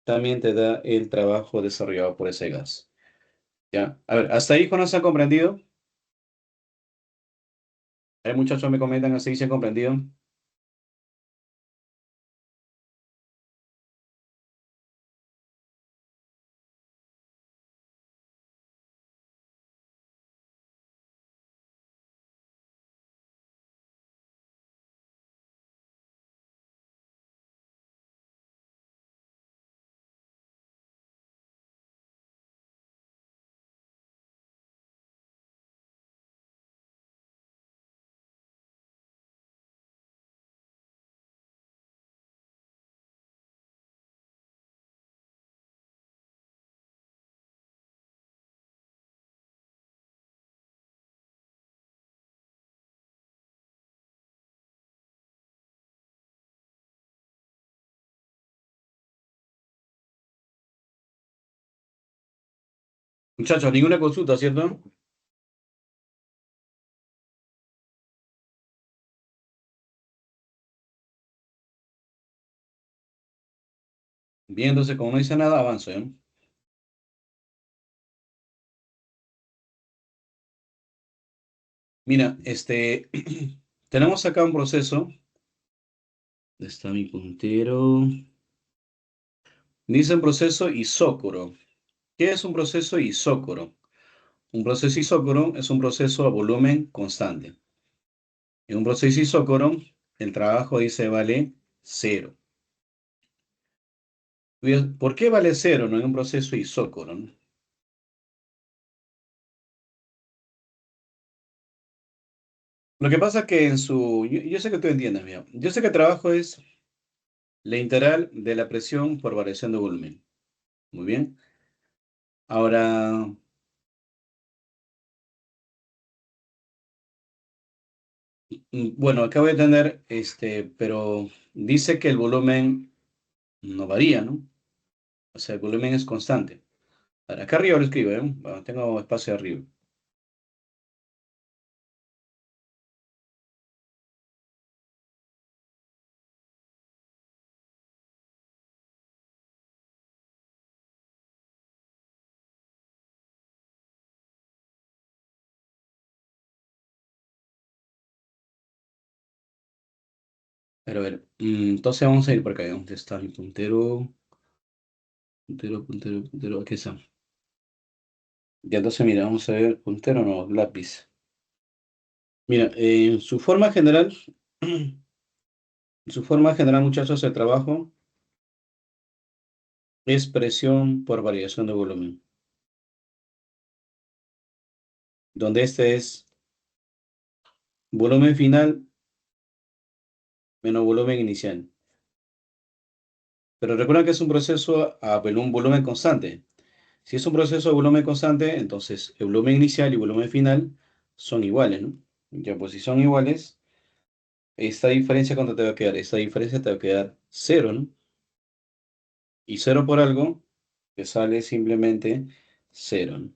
también te da el trabajo desarrollado por ese gas. ¿Ya? A ver, ¿hasta ahí no se ha comprendido? Hay muchachos me comentan así, ¿se ha comprendido? Muchachos, ninguna consulta, ¿cierto? Viéndose como no dice nada, avanzo, ¿eh? Mira, tenemos acá un proceso. ¿Dónde está mi puntero? Dice un proceso isócoro. ¿Qué es un proceso isócoro? Un proceso isócoro es un proceso a volumen constante. En un proceso isócoro, el trabajo dice vale cero. ¿Por qué vale cero, no en un proceso isócoro, no? Lo que pasa es que yo sé que tú entiendes, mira. Yo sé que el trabajo es la integral de la presión por variación de volumen. Muy bien. Ahora, bueno, acabo de tener, pero dice que el volumen no varía, ¿no? O sea, el volumen es constante. Ahora, acá arriba lo escribo, ¿eh? Bueno, tengo espacio arriba. Pero a ver, entonces vamos a ir por acá. ¿Dónde está mi puntero? Puntero, puntero, puntero. Aquí está. Ya entonces, mira, vamos a ver, puntero no, lápiz. Mira, en su forma general, en su forma general, muchachos, el trabajo es presión por variación de volumen, donde este es volumen final menos volumen inicial. Pero recuerda que es un proceso un volumen constante. Si es un proceso de volumen constante, entonces el volumen inicial y volumen final son iguales, ¿no? Ya, pues si son iguales, esta diferencia, ¿cuánto te va a quedar? Esta diferencia te va a quedar cero, ¿no? Y cero por algo, te sale simplemente cero, ¿no?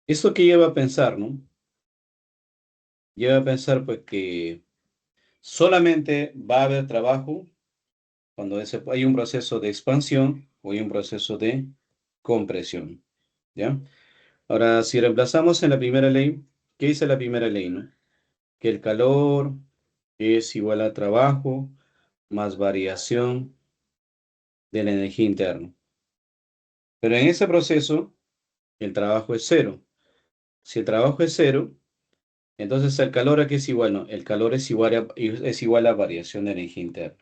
¿Esto qué lleva a pensar, no? Lleva a pensar, pues, que solamente va a haber trabajo cuando hay un proceso de expansión o hay un proceso de compresión, ¿ya? Ahora, si reemplazamos en la primera ley, ¿qué dice la primera ley, no? Que el calor es igual a trabajo más variación de la energía interna. Pero en ese proceso, el trabajo es cero. Si el trabajo es cero, entonces el calor aquí es igual, ¿no? El calor es igual a variación de energía interna.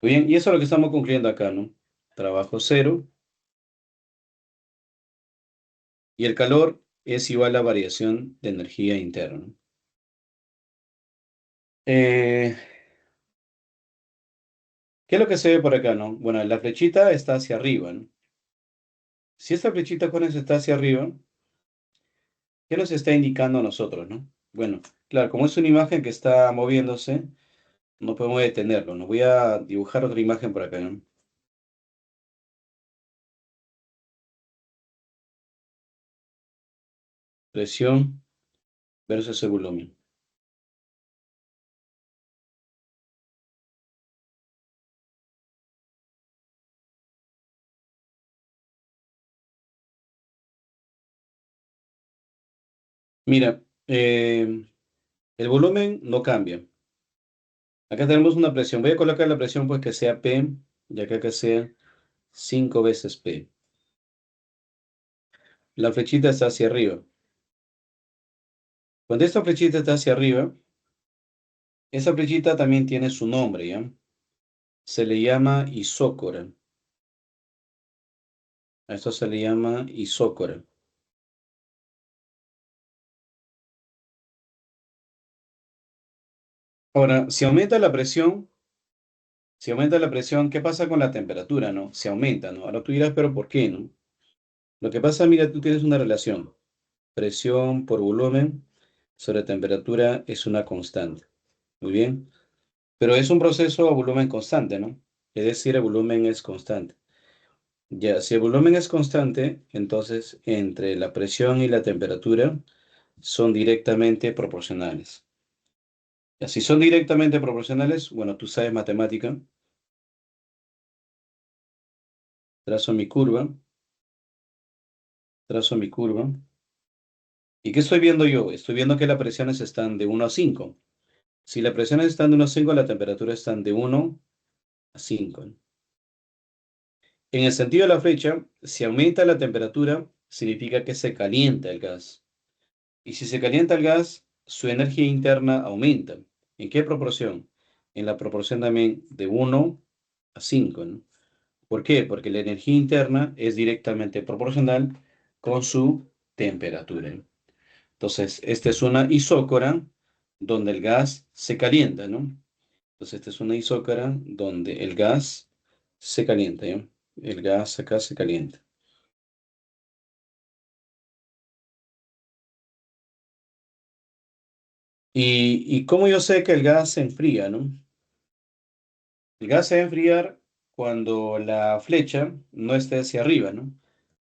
Muy bien, y eso es lo que estamos concluyendo acá, ¿no? Trabajo cero y el calor es igual a variación de energía interna. Eh, ¿Qué es lo que se ve por acá, no? Bueno, la flechita está hacia arriba, ¿no? Si esta flechita con está hacia arriba, ¿qué nos está indicando a nosotros, no? Bueno, claro, como es una imagen que está moviéndose, no podemos detenerlo, ¿no? Voy a dibujar otra imagen por acá, ¿no? Presión versus el volumen. Mira, el volumen no cambia. Acá tenemos una presión. Voy a colocar la presión pues que sea P, y acá que sea 5 veces P. La flechita está hacia arriba. Cuando esta flechita está hacia arriba, esa flechita también tiene su nombre, ¿ya? Se le llama isócora. A esto se le llama isócora. Ahora, si aumenta la presión, ¿qué pasa con la temperatura, no? Se aumenta, ¿no? Ahora tú dirás, pero ¿por qué, no? Lo que pasa, mira, tú tienes una relación. Presión por volumen sobre temperatura es una constante. Muy bien. Pero es un proceso a volumen constante, ¿no? Es decir, el volumen es constante. Ya, si el volumen es constante, entonces entre la presión y la temperatura son directamente proporcionales. Ya, si son directamente proporcionales, bueno, tú sabes matemática, trazo mi curva, trazo mi curva. ¿Y qué estoy viendo yo? Estoy viendo que las presiones están de 1 a 5. Si las presiones están de 1 a 5, la temperatura están de 1 a 5. En el sentido de la flecha, si aumenta la temperatura, significa que se calienta el gas. Y si se calienta el gas, su energía interna aumenta. ¿En qué proporción? En la proporción también de 1 a 5, ¿no? ¿Por qué? Porque la energía interna es directamente proporcional con su temperatura. Entonces, esta es una isócora donde el gas se calienta, ¿no? Entonces, esta es una isócara donde el gas se calienta, ¿ya? El gas acá se calienta. ¿Y cómo yo sé que el gas se enfría, ¿no? El gas se va a enfriar cuando la flecha no esté hacia arriba, ¿no?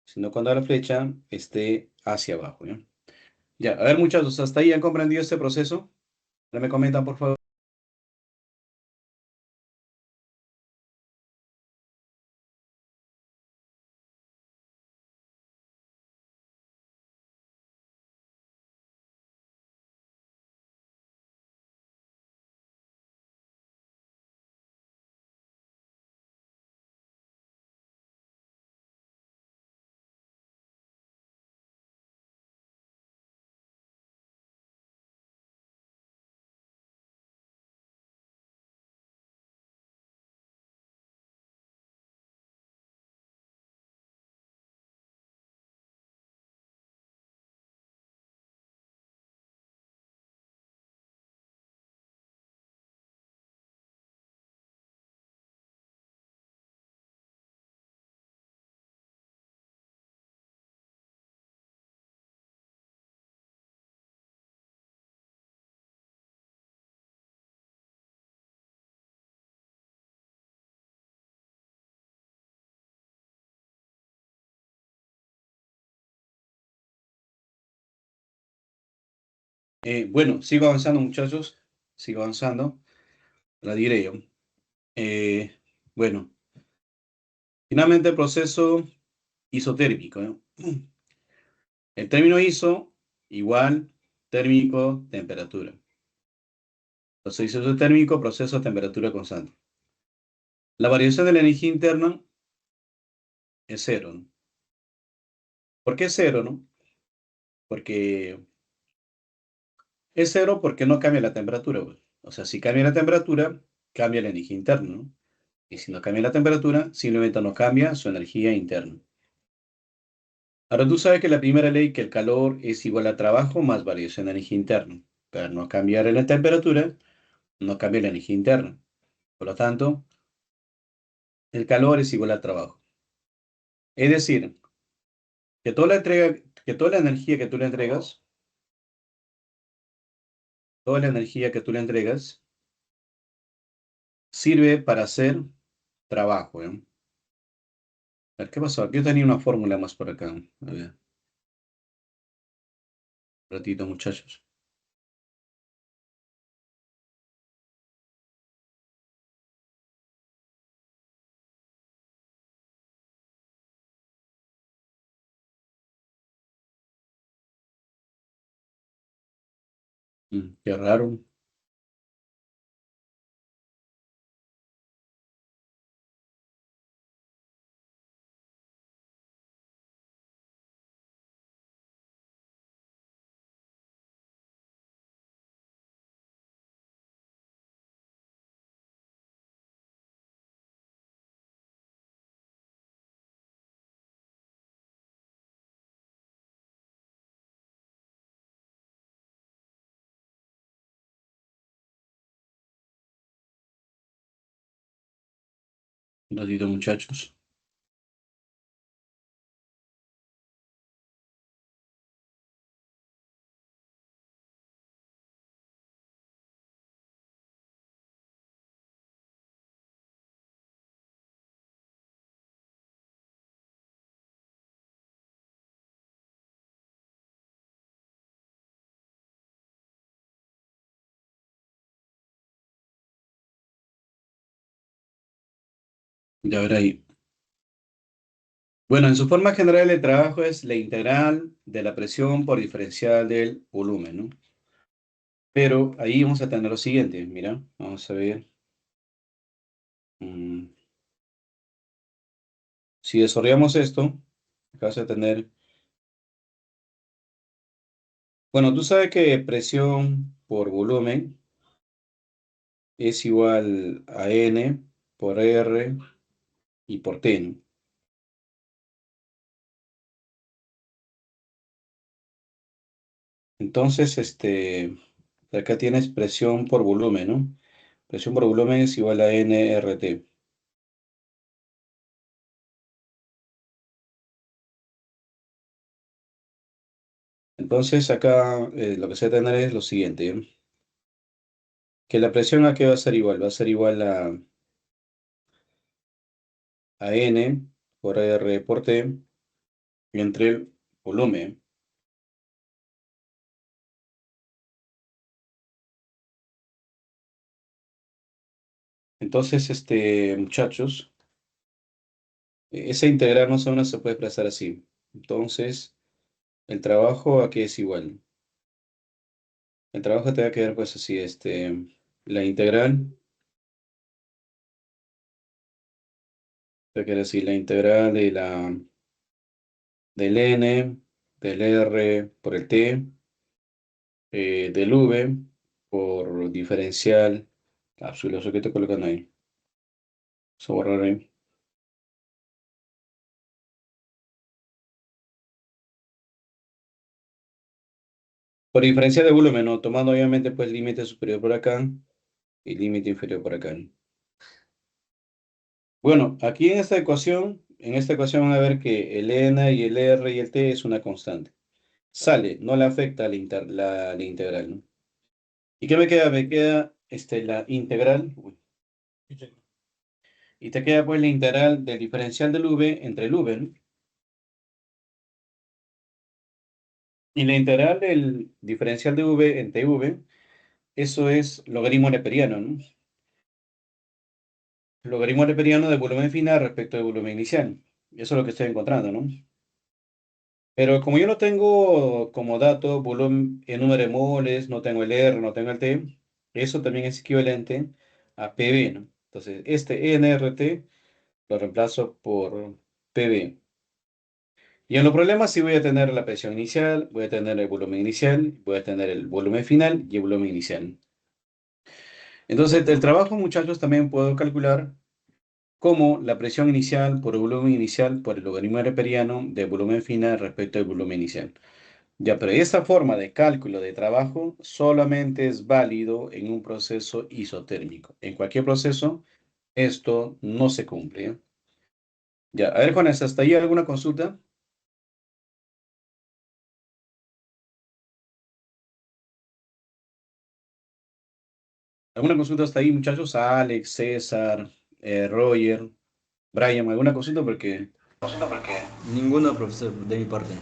Sino cuando la flecha esté hacia abajo, ¿ya? Ya, a ver, muchachos, ¿hasta ahí han comprendido este proceso? Ya me comentan, por favor. Bueno, sigo avanzando, muchachos. Sigo avanzando. La diré yo. Eh, bueno, finalmente el proceso isotérmico, ¿no? El término iso igual térmico temperatura. Proceso isotérmico, proceso a temperatura constante. La variación de la energía interna es cero, ¿no? ¿Por qué es cero, no? Porque es cero porque no cambia la temperatura, pues. O sea, si cambia la temperatura, cambia la energía interna, ¿no? Y si no cambia la temperatura, simplemente no cambia su energía interna. Ahora tú sabes que la primera ley, que el calor es igual a trabajo más variación de energía interna. Pero no cambiar la temperatura, no cambia la energía interna. Por lo tanto, el calor es igual al trabajo. Es decir, que toda la energía que tú le entregas, toda la energía que tú le entregas, sirve para hacer trabajo, ¿eh? A ver, ¿qué pasó? Aquí yo tenía una fórmula más por acá. A ver, un ratito, muchachos. Qué raro. Un ratito, muchachos. Ya verá ahí. Bueno, en su forma general el trabajo es la integral de la presión por diferencial del volumen, ¿no? Pero ahí vamos a tener lo siguiente, mira, vamos a ver. mm, si desarrollamos esto, acá vas a tener, bueno, tú sabes que presión por volumen es igual a N por R y por T, ¿no? Entonces, Acá tienes presión por volumen, ¿no? Presión por volumen es igual a nRT. Entonces acá lo que se va a tener es lo siguiente, ¿eh? Que la presión aquí va a ser igual, a N por R por T entre el volumen. Entonces, muchachos, esa integral más o menos se puede expresar así. Entonces, el trabajo aquí es igual. El trabajo te va a quedar pues así, la integral, te va a quedar así, la integral del n, del r por el t, del v por diferencial, absoluto, ¿qué te colocan ahí? Eso borrar ahí. Por diferencial de volumen, ¿no? Tomando obviamente pues límite superior por acá y límite inferior por acá. Bueno, aquí en esta ecuación van a ver que el n y el r y el t es una constante. Sale, no le afecta la integral, ¿no? ¿Y qué me queda? Me queda la integral. Uy, y te queda pues la integral del diferencial del v entre el v, ¿no? Y la integral del diferencial de v entre v, eso es logaritmo neperiano, ¿no? Logaritmo neperiano del volumen final respecto del volumen inicial. Eso es lo que estoy encontrando, ¿no? Pero como yo no tengo como dato volumen en número de moles, no tengo el R, no tengo el T, eso también es equivalente a PV, ¿no? Entonces, este nRT lo reemplazo por PV. Y en los problemas sí voy a tener la presión inicial, voy a tener el volumen inicial, voy a tener el volumen final y el volumen inicial. Entonces, el trabajo, muchachos, también puedo calcular como la presión inicial por el volumen inicial por el logaritmo neperiano del volumen final respecto al volumen inicial. Ya, pero esta forma de cálculo de trabajo solamente es válido en un proceso isotérmico. En cualquier proceso, esto no se cumple, ¿eh? Ya, a ver, Juanes, ¿hasta ahí alguna consulta? ¿Alguna consulta hasta ahí, muchachos? Alex, César, Roger, Brian, ¿alguna consulta? Porque
Ninguno, profesor, de mi parte.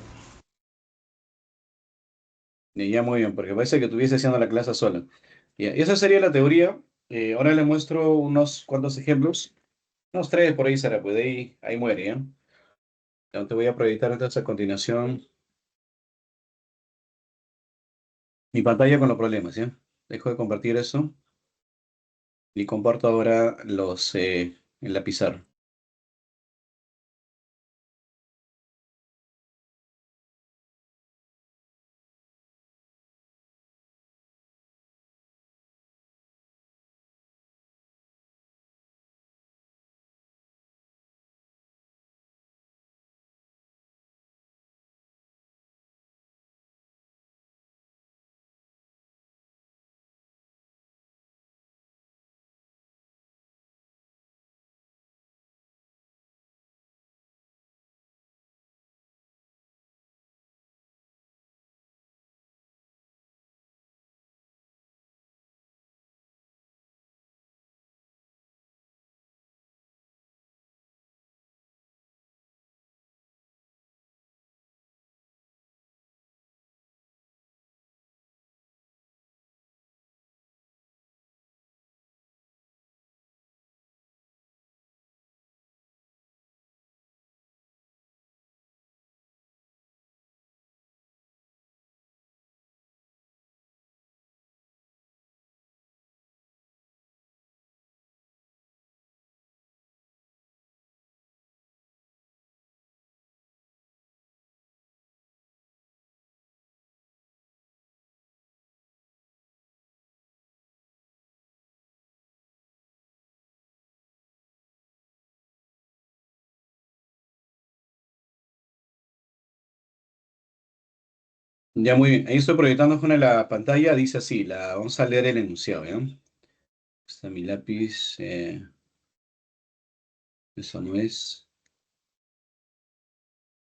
ya muy bien, porque parece que estuviese haciendo la clase sola. Ya, esa sería la teoría. Ahora le muestro unos cuantos ejemplos. Unos tres por ahí será, pues ahí muere, ¿ya? Ya te voy a proyectar entonces a continuación mi pantalla con los problemas, ¿ya? Dejo de compartir eso y comparto ahora en la pizarra. Ya muy bien. Ahí estoy proyectando con la pantalla. Dice así, vamos a leer el enunciado, ¿ya? Está mi lápiz. Eso no es.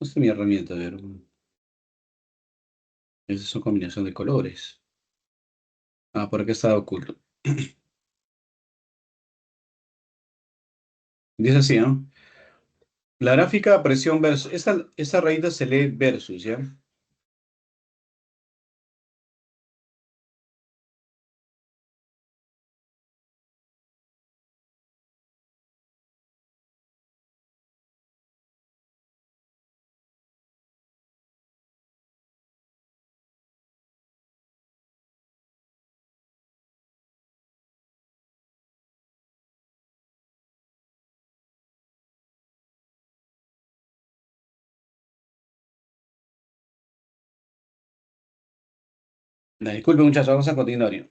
No es mi herramienta, a ver. Esa es una combinación de colores. Ah, por acá está oculto. Dice así, ¿no? La gráfica presión versus. Esta rayita se lee versus, ¿ya? Disculpen, muchachos, vamos a continuar, ¿ya?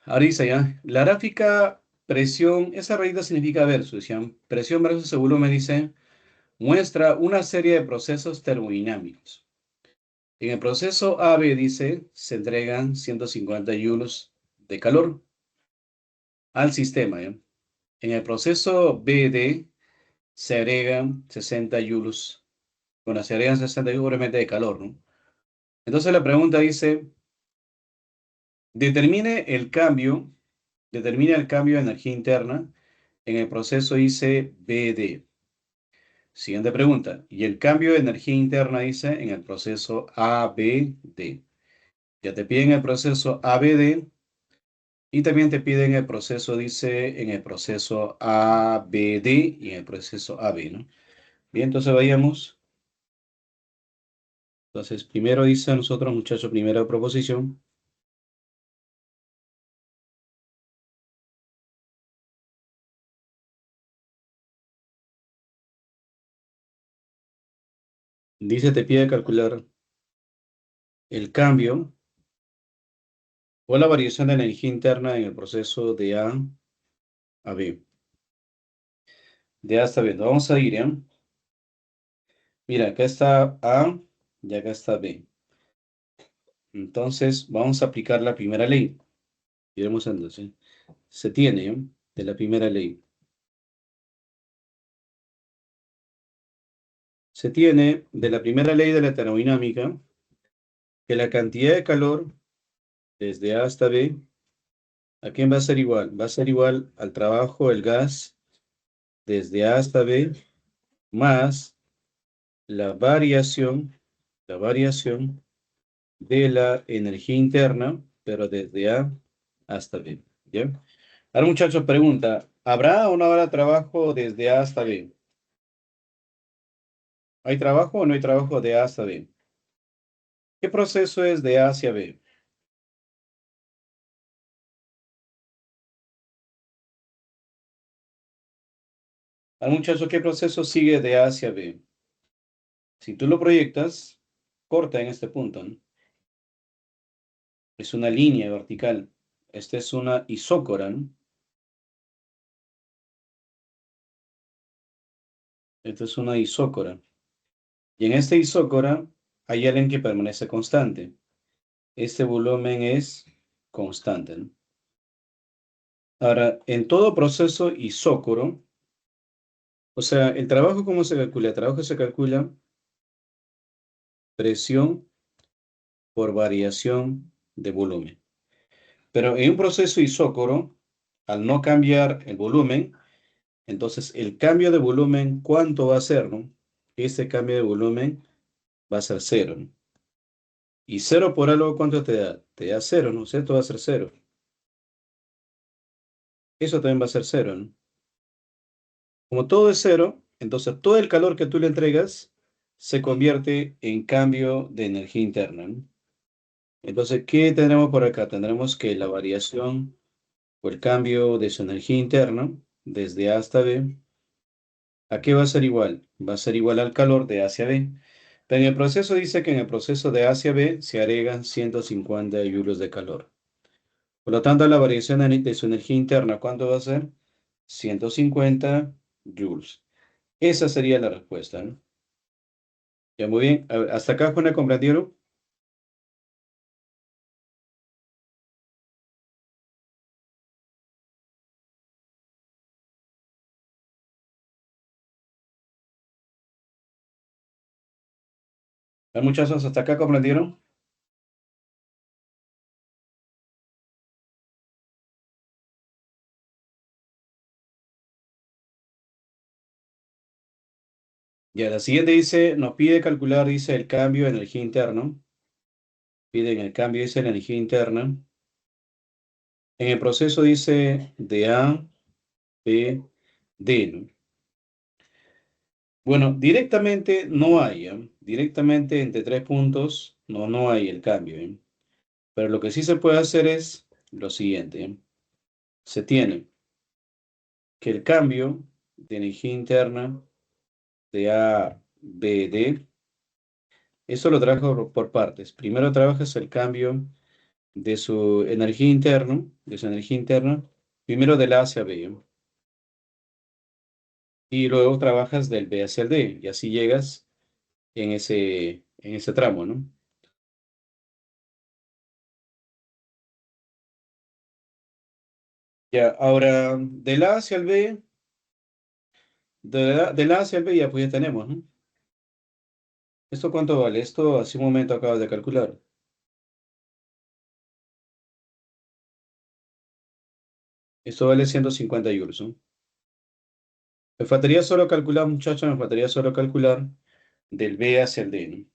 Ahora dice ya, la gráfica presión, esa rayita significa versus, ¿ya? Presión versus el volumen, dice, muestra una serie de procesos termodinámicos. En el proceso AB, dice, se entregan 150 joules de calor al sistema, ¿ya? En el proceso BD se agregan 60 joules, bueno, se agregan 60 joules obviamente de calor, ¿no? Entonces la pregunta dice, determine el cambio, determina el cambio de energía interna en el proceso ICBD. Siguiente pregunta. Y el cambio de energía interna dice en el proceso ABD. Ya te piden el proceso ABD y también te piden el proceso, dice, en el proceso ABD y en el proceso AB, ¿no? Bien, entonces vayamos. Entonces, primero dice a nosotros, muchachos, primera proposición. Dice, te pide calcular el cambio o la variación de energía interna en el proceso de A B. De A hasta B. Vamos a ir, ¿ya? Mira, acá está A y acá está B. Entonces, vamos a aplicar la primera ley. Iremos entonces. Se tiene, ¿ya? De la primera ley. Se tiene de la primera ley de la termodinámica que la cantidad de calor desde A hasta B, ¿a quién va a ser igual? Va a ser igual al trabajo del gas desde A hasta B más la variación de la energía interna, pero desde A hasta B. ¿Ya? Ahora, muchachos, pregunta, ¿habrá o no habrá trabajo desde A hasta B? ¿Hay trabajo o no hay trabajo de A hasta B? ¿Qué proceso es de A hacia B? Al muchacho, ¿qué proceso sigue de A hacia B? Si tú lo proyectas, corta en este punto, ¿no? Es una línea vertical. Esta es una isócora, ¿no? Esta es una isócora. Y en esta isócora hay alguien que permanece constante. Este volumen es constante, ¿no? Ahora, en todo proceso isócoro, o sea, el trabajo, ¿cómo se calcula? El trabajo se calcula presión por variación de volumen. Pero en un proceso isócoro, al no cambiar el volumen, entonces el cambio de volumen, ¿cuánto va a ser, no? Este cambio de volumen va a ser cero, ¿no? Y cero por algo, ¿cuánto te da? Te da cero, ¿no? Esto va a ser cero. Eso también va a ser cero, ¿no? Como todo es cero, entonces todo el calor que tú le entregas se convierte en cambio de energía interna, ¿no? Entonces, ¿qué tendremos por acá? Tendremos que la variación o el cambio de su energía interna desde A hasta B, ¿a qué va a ser igual? Va a ser igual al calor de A hacia B. Pero en el proceso dice que en el proceso de A hacia B se agregan 150 joules de calor. Por lo tanto, la variación de su energía interna, ¿cuánto va a ser? 150 joules. Esa sería la respuesta, ¿no? Ya, muy bien. ¿Hasta acá, Juana, comprendieron? ¿Hay muchachos hasta acá comprendieron? Ya, la siguiente dice, nos pide calcular, dice, el cambio de energía interno. Piden el cambio, dice, la energía interna. En el proceso dice de A, B, D, ¿no? Bueno, directamente no hay, ¿eh? Directamente entre tres puntos no hay el cambio, ¿eh? Pero lo que sí se puede hacer es lo siguiente, ¿eh? Se tiene que el cambio de energía interna de A, B, D, eso lo trabajo por partes. Primero trabajas el cambio de su energía interna, primero del A hacia B, ¿eh? Y luego trabajas del B hacia el D, y así llegas en ese tramo, ¿no? Ya, ahora, del A hacia el B, del A hacia el B ya pues ya tenemos, ¿no? ¿Esto cuánto vale? Esto hace un momento acabas de calcular. Esto vale 150 joules, ¿no? Me faltaría solo calcular, muchachos, me faltaría solo calcular del B hacia el D, ¿no?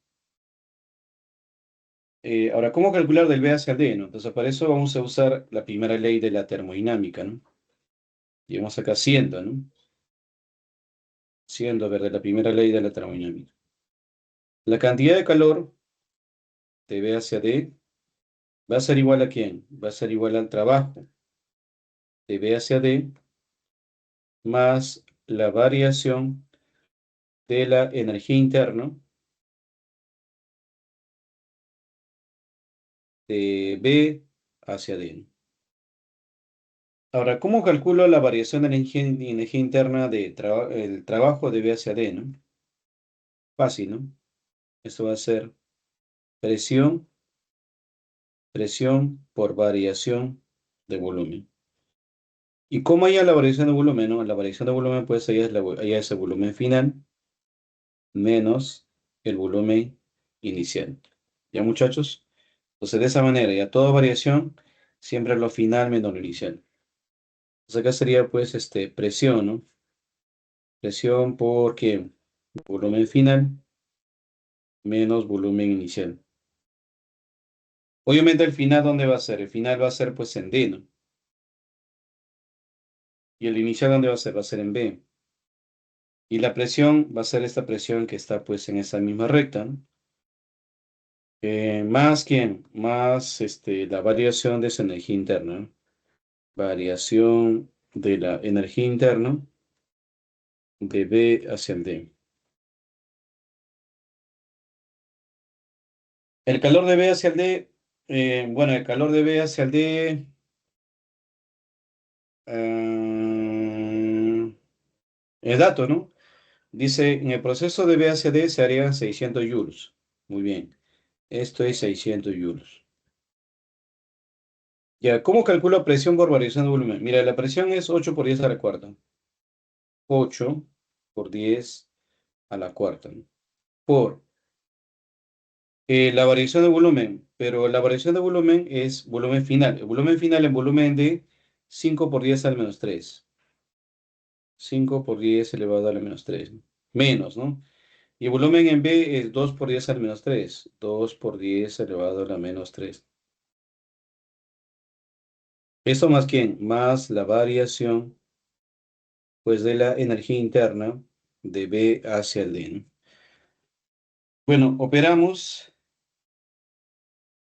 Ahora, ¿cómo calcular del B hacia el D, no? Entonces, para eso vamos a usar la primera ley de la termodinámica, ¿no? Y vamos acá siendo, ¿no? Siendo, a ver, de la primera ley de la termodinámica. La cantidad de calor de B hacia D va a ser igual a ¿quién? Va a ser igual al trabajo de B hacia D más la variación de la energía interna de B hacia D. Ahora, ¿cómo calculo la variación de energía interna de el trabajo de B hacia D, ¿no? Fácil, ¿no? Esto va a ser presión, presión por variación de volumen. ¿Y cómo haya la variación de volumen, no? La variación de volumen, pues, ahí es el volumen final menos el volumen inicial. ¿Ya, muchachos? Entonces, de esa manera, ya toda variación, siempre lo final menos lo inicial. Entonces, acá sería, pues, presión, ¿no? Presión porque volumen final menos volumen inicial. Obviamente, el final, ¿dónde va a ser? El final va a ser, pues, en D, ¿no? Y el inicial, ¿dónde va a ser? Va a ser en B. Y la presión va a ser esta presión que está, pues, en esa misma recta, ¿no? Más quién, más la variación de esa energía interna, ¿no? Variación de la energía interna de B hacia el D. El calor de B hacia el D, bueno, el calor de B hacia el D, el dato, ¿no? Dice, en el proceso de B hacia D se harían 600 joules. Muy bien, esto es 600 joules. Ya, ¿cómo calculo presión por variación de volumen? Mira, la presión es 8 por 10 a la cuarta. 8 por 10 a la cuarta, ¿no? Por la variación de volumen, pero la variación de volumen es volumen final. El volumen final en volumen de 5 por 10 al menos 3. 5 por 10 elevado a la menos 3. Menos, ¿no? Y el volumen en B es 2 por 10 al menos 3. 2 por 10 elevado a la menos 3. Esto más quién? Más la variación, pues, de la energía interna de B hacia el D, ¿no? Bueno, operamos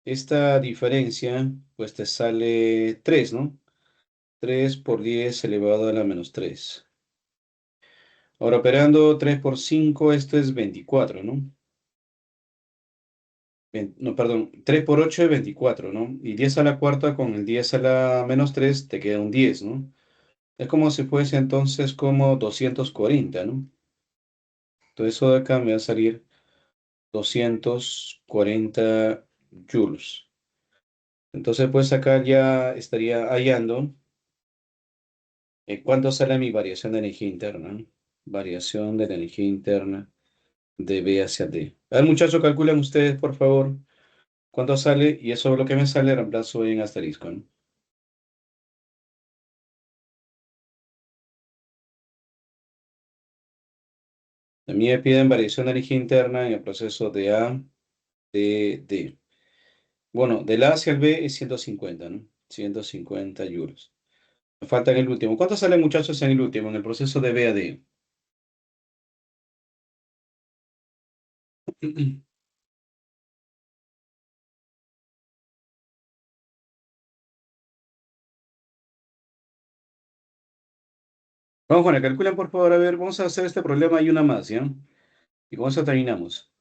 esta diferencia, pues te sale 3, ¿no? 3 por 10 elevado a la menos 3. Ahora operando 3 por 5, esto es 24, ¿no? No, perdón, 3 por 8 es 24, ¿no? Y 10 a la cuarta con el 10 a la menos 3 te queda un 10, ¿no? Es como si fuese entonces como 240, ¿no? Todo eso de acá me va a salir 240 joules. Entonces, pues acá ya estaría hallando cuánto sale mi variación de energía interna, ¿no? Variación de la energía interna de B hacia D. A ver, muchachos, calculen ustedes, por favor, cuánto sale y eso es lo que me sale, reemplazo en asterisco, ¿no? A mí me piden variación de energía interna en el proceso de A, D. Bueno, del A hacia el B es 150, ¿no? 150 joules. Me falta en el último. ¿Cuánto sale, muchachos, en el último, en el proceso de B a D? Vamos, Juana, calculen por favor, a ver, vamos a hacer este problema y una más, ¿ya? Y con eso terminamos.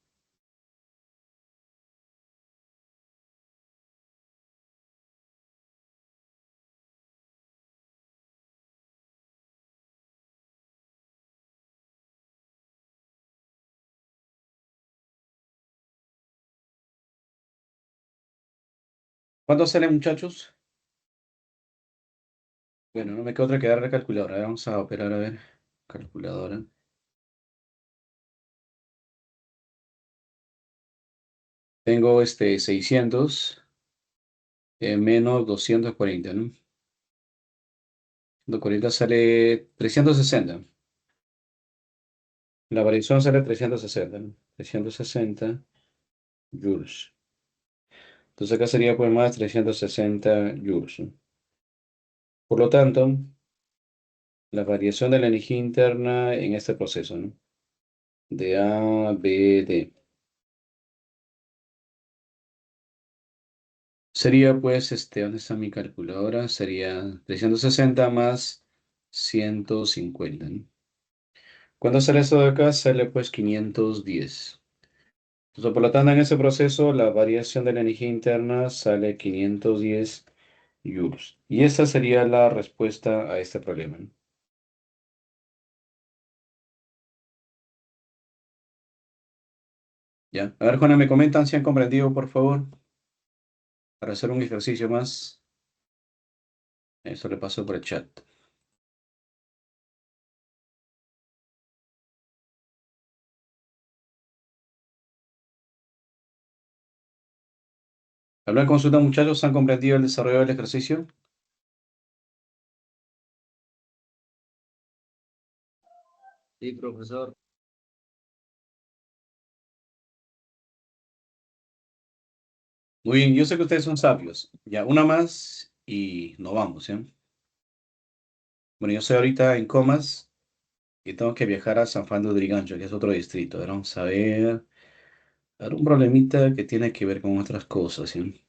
¿Cuánto sale, muchachos? Bueno, no me queda otra que dar la calculadora. Vamos a operar, a ver, calculadora. Tengo 600 menos 240, ¿no? 240 sale 360. La variación sale 360, ¿no? 360 joules. Entonces acá sería pues más 360 joules, ¿no? Por lo tanto, la variación de la energía interna en este proceso, ¿no? De A, B, D. Sería pues, ¿dónde está mi calculadora? Sería 360 más 150, ¿no? ¿Cuánto sale esto de acá? Sale pues 510. Entonces, por lo tanto, en ese proceso, la variación de la energía interna sale 510 joules. Y esta sería la respuesta a este problema, ¿no? ¿Ya? A ver, Juana, ¿me comentan si han comprendido, por favor? Para hacer un ejercicio más. Eso le paso por el chat. ¿Alguna consulta, muchachos? ¿Han comprendido el desarrollo del ejercicio?
Sí, profesor.
Muy bien, yo sé que ustedes son sabios. Ya, una más y nos vamos, ¿ya? Bueno, yo estoy ahorita en Comas y tengo que viajar a San Juan de Urigancho, que es otro distrito. A ver, vamos a ver. A ver, un problemita que tiene que ver con otras cosas, ¿sí?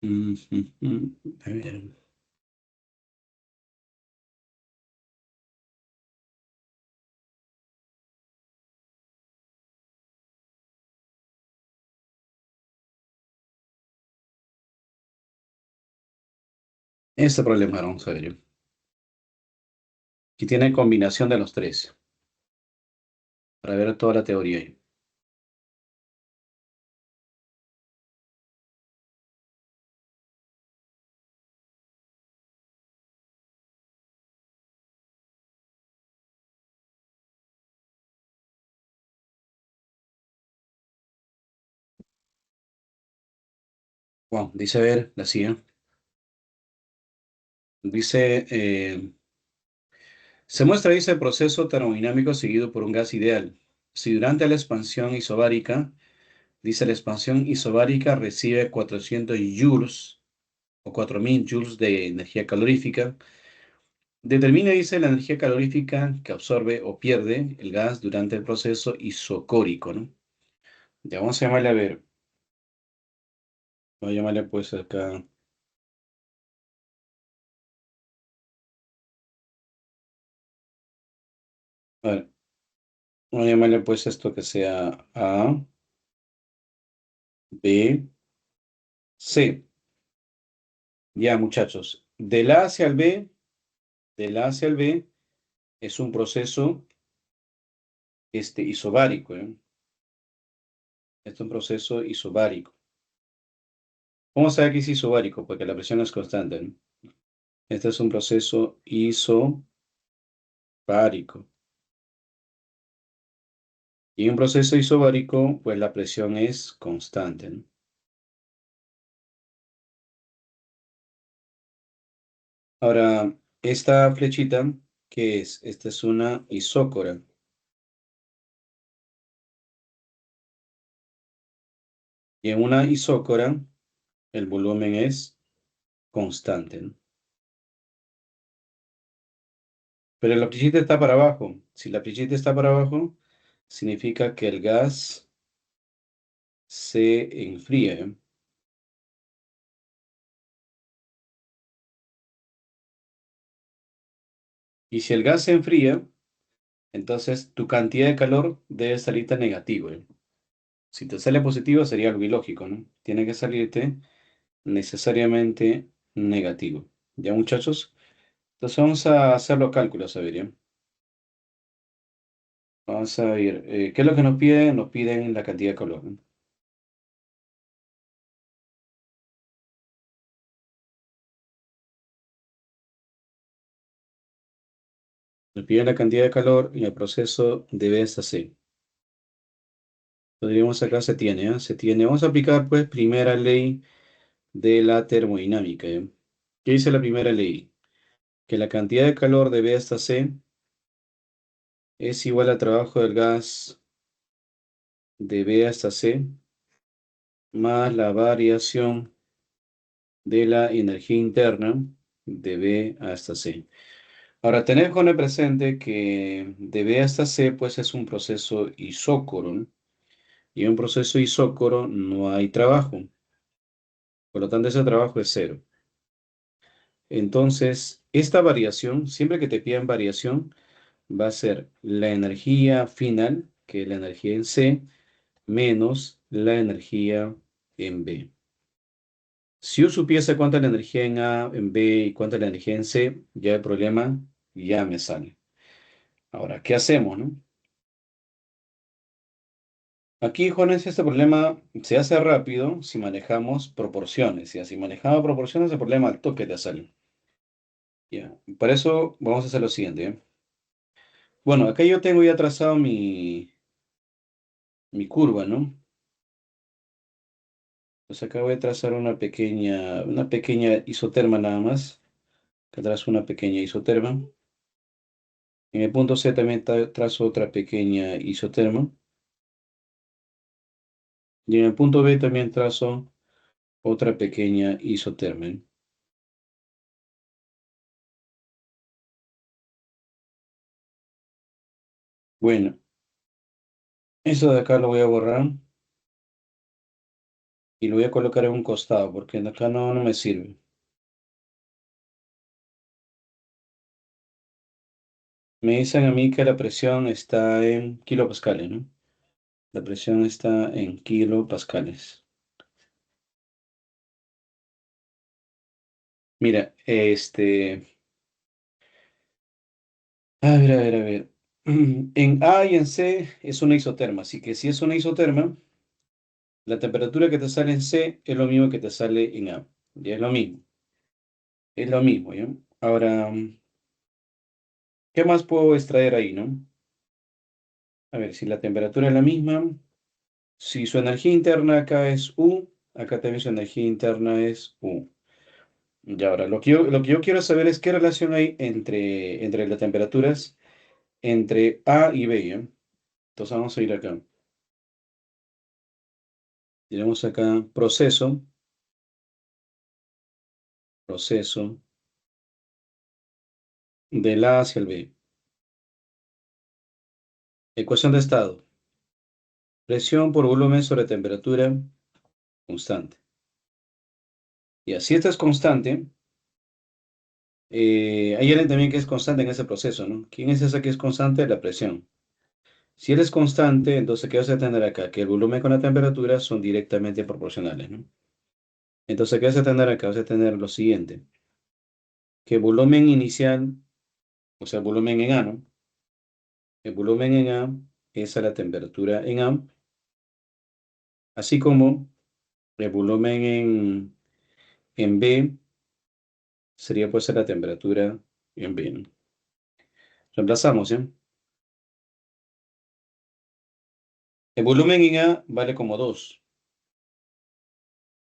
Mm, mm, mm. A ver. Este problema, vamos a ver. Que tiene combinación de los tres, para ver toda la teoría ahí. Bueno, dice, a ver, la siguiente. Dice, se muestra, dice, el proceso termodinámico seguido por un gas ideal. Si durante la expansión isobárica, dice, la expansión isobárica recibe 400 joules o 4000 joules de energía calorífica. Determina, dice, la energía calorífica que absorbe o pierde el gas durante el proceso isocórico, ¿no? Ya vamos a llamarle, a ver, vamos a llamarle pues acá, a ver, vamos a llamarle pues esto que sea A, B, C. Ya, muchachos, del A hacia el B, del A hacia el B es un proceso isobárico, ¿eh? Este es un proceso isobárico. ¿Cómo sabe que es isobárico? Porque la presión es constante, ¿no? Este es un proceso isobárico. Y en un proceso isobárico, pues la presión es constante, ¿no? Ahora, esta flechita, ¿qué es? Esta es una isócora. Y en una isócora, el volumen es constante, ¿no? Pero la flechita está para abajo. Si la flechita está para abajo, significa que el gas se enfría, ¿eh? Y si el gas se enfría, entonces tu cantidad de calor debe salirte negativo, ¿eh? Si te sale positivo sería algo ilógico, ¿no? Tiene que salirte necesariamente negativo. ¿Ya, muchachos? Entonces vamos a hacer los cálculos, a ver, ¿ya? Vamos a ver, ¿qué es lo que nos piden? Nos piden la cantidad de calor, ¿no? Nos piden la cantidad de calor y el proceso de B hasta C. Podríamos acá se tiene, ¿ah? Se tiene. Vamos a aplicar, pues, primera ley de la termodinámica, ¿ya? ¿Qué dice la primera ley? Que la cantidad de calor de B hasta C es igual al trabajo del gas de B hasta C más la variación de la energía interna de B hasta C. Ahora, tener con el presente que de B hasta C, pues es un proceso isócoro, ¿no? Y en un proceso isócoro no hay trabajo. Por lo tanto, ese trabajo es cero. Entonces, esta variación, siempre que te pidan variación, va a ser la energía final, que es la energía en C, menos la energía en B. Si yo supiese cuánta es la energía en A, en B y cuánta es la energía en C, ya el problema ya me sale. Ahora, ¿qué hacemos, no? Aquí, Jones, este problema se hace rápido si manejamos proporciones. Y si manejamos proporciones, el problema al toque te sale. Ya. Por eso vamos a hacer lo siguiente, ¿eh? Bueno, acá yo tengo ya trazado mi curva, ¿no? Pues acá voy a trazar una pequeña isoterma nada más. Acá trazo una pequeña isoterma. En el punto C también trazo otra pequeña isoterma. Y en el punto B también trazo otra pequeña isoterma, ¿eh? Bueno, eso de acá lo voy a borrar y lo voy a colocar en un costado porque de acá no me sirve. Me dicen a mí que la presión está en kilopascales, ¿no? La presión está en kilopascales. Mira, a ver. En A y en C es una isoterma, así que si es una isoterma, la temperatura que te sale en C es lo mismo que te sale en A. Ya es lo mismo, ¿ya? Ahora, ¿qué más puedo extraer ahí, no? A ver, si la temperatura es la misma, si su energía interna acá es U, acá también su energía interna es U. Y ahora, lo que yo quiero saber es qué relación hay entre las temperaturas entre A y B, ¿ya? Entonces vamos a ir acá. Tenemos acá proceso del A hacia el B. Ecuación de estado. Presión por volumen sobre temperatura constante. Y así esta es constante. Hay alguien también que es constante en ese proceso, ¿no? ¿Quién es esa que es constante? La presión. Si él es constante, entonces, ¿qué vas a tener acá? Que el volumen con la temperatura son directamente proporcionales, ¿no? Entonces, ¿qué vas a tener acá? Vas a tener lo siguiente. Que el volumen inicial, o sea, el volumen en A, ¿no? El volumen en A es a la temperatura en A, así como el volumen en B sería pues a la temperatura en B, ¿no? Reemplazamos, ¿ya? El volumen en A vale como 2.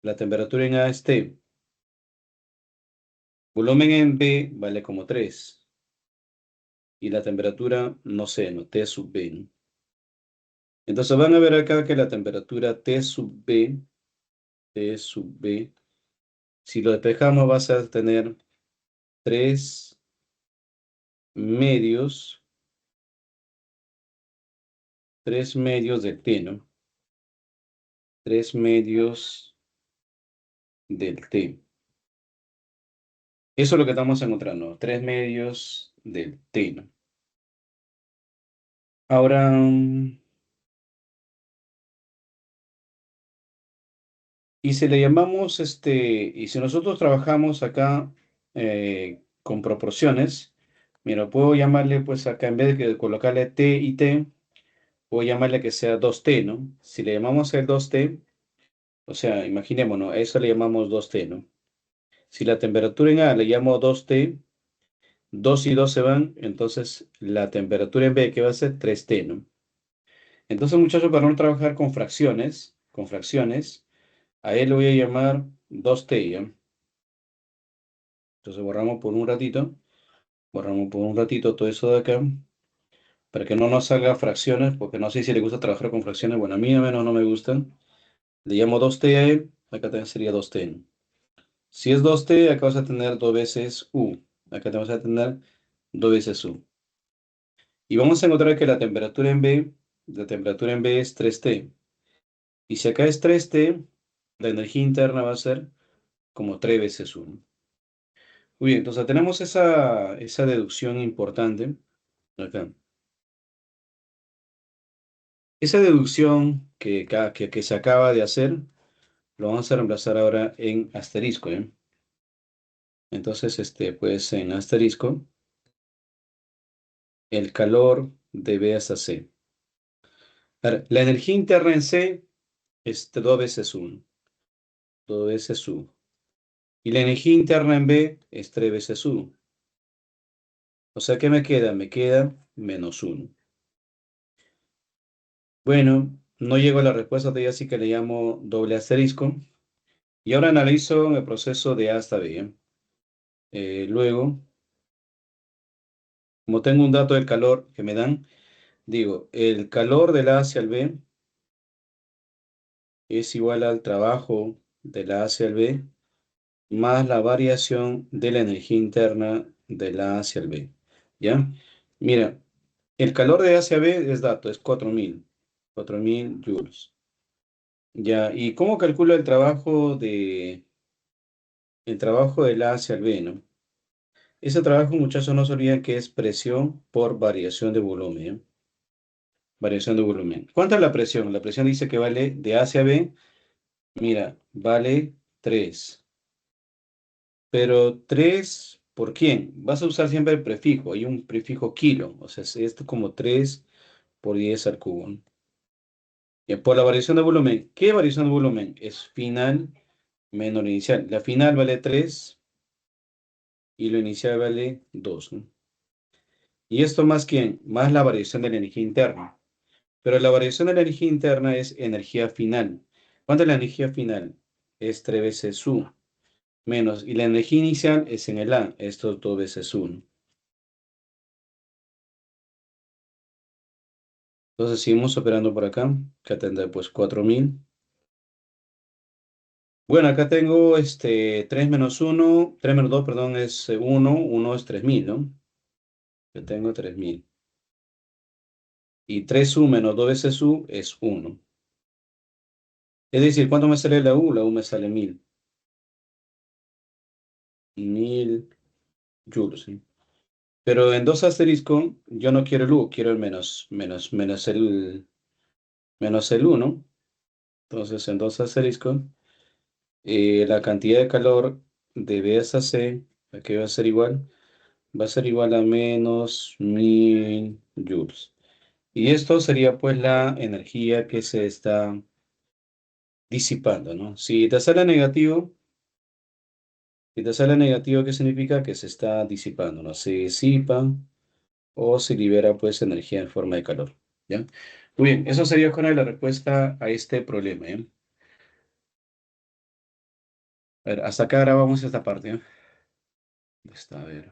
La temperatura en A es T. Volumen en B vale como 3. Y la temperatura, no sé, no, T sub B, ¿no? Entonces van a ver acá que la temperatura T sub B, si lo despejamos vas a tener 3 medios, 3 medios del T, ¿no? 3 medios del T. Eso es lo que estamos encontrando, 3 medios del T, ¿no? Ahora, y si le llamamos, y si nosotros trabajamos acá con proporciones, mira, puedo llamarle pues acá en vez de colocarle T y T, puedo llamarle que sea 2T, ¿no? Si le llamamos el 2T, o sea, imaginémonos, a eso le llamamos 2T, ¿no? Si la temperatura en A le llamo 2T, 2 y 2 se van, entonces la temperatura en B que va a ser 3T, ¿no? Entonces, muchachos, para no trabajar con fracciones, a él le voy a llamar 2T, ¿ya? Entonces borramos por un ratito todo eso de acá, para que no nos salga fracciones, porque no sé si le gusta trabajar con fracciones, bueno, a mí al menos no me gustan. Le llamo 2T a él, acá también sería 2T, ¿no? Si es 2T, acá vas a tener 2 veces U, acá te vas a tener 2 veces U. Y vamos a encontrar que la temperatura en B es 3T. Y si acá es 3T, la energía interna va a ser como 3 veces 1. Muy bien, entonces tenemos esa deducción importante acá. Esa deducción que se acaba de hacer, lo vamos a reemplazar ahora en asterisco, ¿eh? Entonces, pues en asterisco, el calor de B hasta C. Ahora, la energía interna en C es 2 veces 1, 2 veces U. Y la energía interna en B es 3 veces U. O sea, ¿qué me queda? Me queda menos 1. Bueno, no llego a la respuesta, todavía sí que le llamo doble asterisco. Y ahora analizo el proceso de A hasta B, ¿eh? Luego, como tengo un dato del calor que me dan, digo, el calor del A hacia el B es igual al trabajo del A hacia el B más la variación de la energía interna del A hacia el B. ¿Ya? Mira, el calor de A hacia B es dato, es 4.000 joules. Ya, ¿y cómo calculo el trabajo del A hacia el B, ¿no? Ese trabajo, muchachos, no se olviden que es presión por variación de volumen, ¿eh? Variación de volumen. ¿Cuánta es la presión? La presión dice que vale de A hacia B. Mira, vale 3. Pero 3, ¿por quién? Vas a usar siempre el prefijo. Hay un prefijo kilo. O sea, es esto como 3 por 10 al cubo, ¿no? Y por la variación de volumen. ¿Qué variación de volumen? Es final menos la inicial. La final vale 3 y lo inicial vale 2, ¿no? ¿Y esto más quién? Más la variación de la energía interna. Pero la variación de la energía interna es energía final. ¿Cuánto es la energía final? Es 3 veces U menos. Y la energía inicial es en el A. Esto es 2 veces U, ¿no? Entonces seguimos operando por acá. Acá tendré pues 4.000. Bueno, acá tengo 3 menos 1. 3 menos 2, perdón, es 1. 1 es 3.000, ¿no? Yo tengo 3.000. Y 3U menos 2 veces U es 1. Es decir, ¿cuánto me sale la U? La U me sale 1.000. 1.000 joules, ¿sí? Pero en dos asterisco, yo no quiero el U, quiero el menos el 1. Entonces, en dos asterisco, la cantidad de calor de B hasta C, aquí va a ser igual a menos 1.000 joules. Y esto sería pues la energía que se está disipando, ¿no? Si te sale negativo, ¿qué significa? Que se está disipando, ¿no? Se disipa o se libera pues energía en forma de calor, ¿ya? Muy bien, eso sería con la respuesta a este problema, ¿ya? A ver, hasta acá grabamos esta parte, ¿ya? Está, a ver.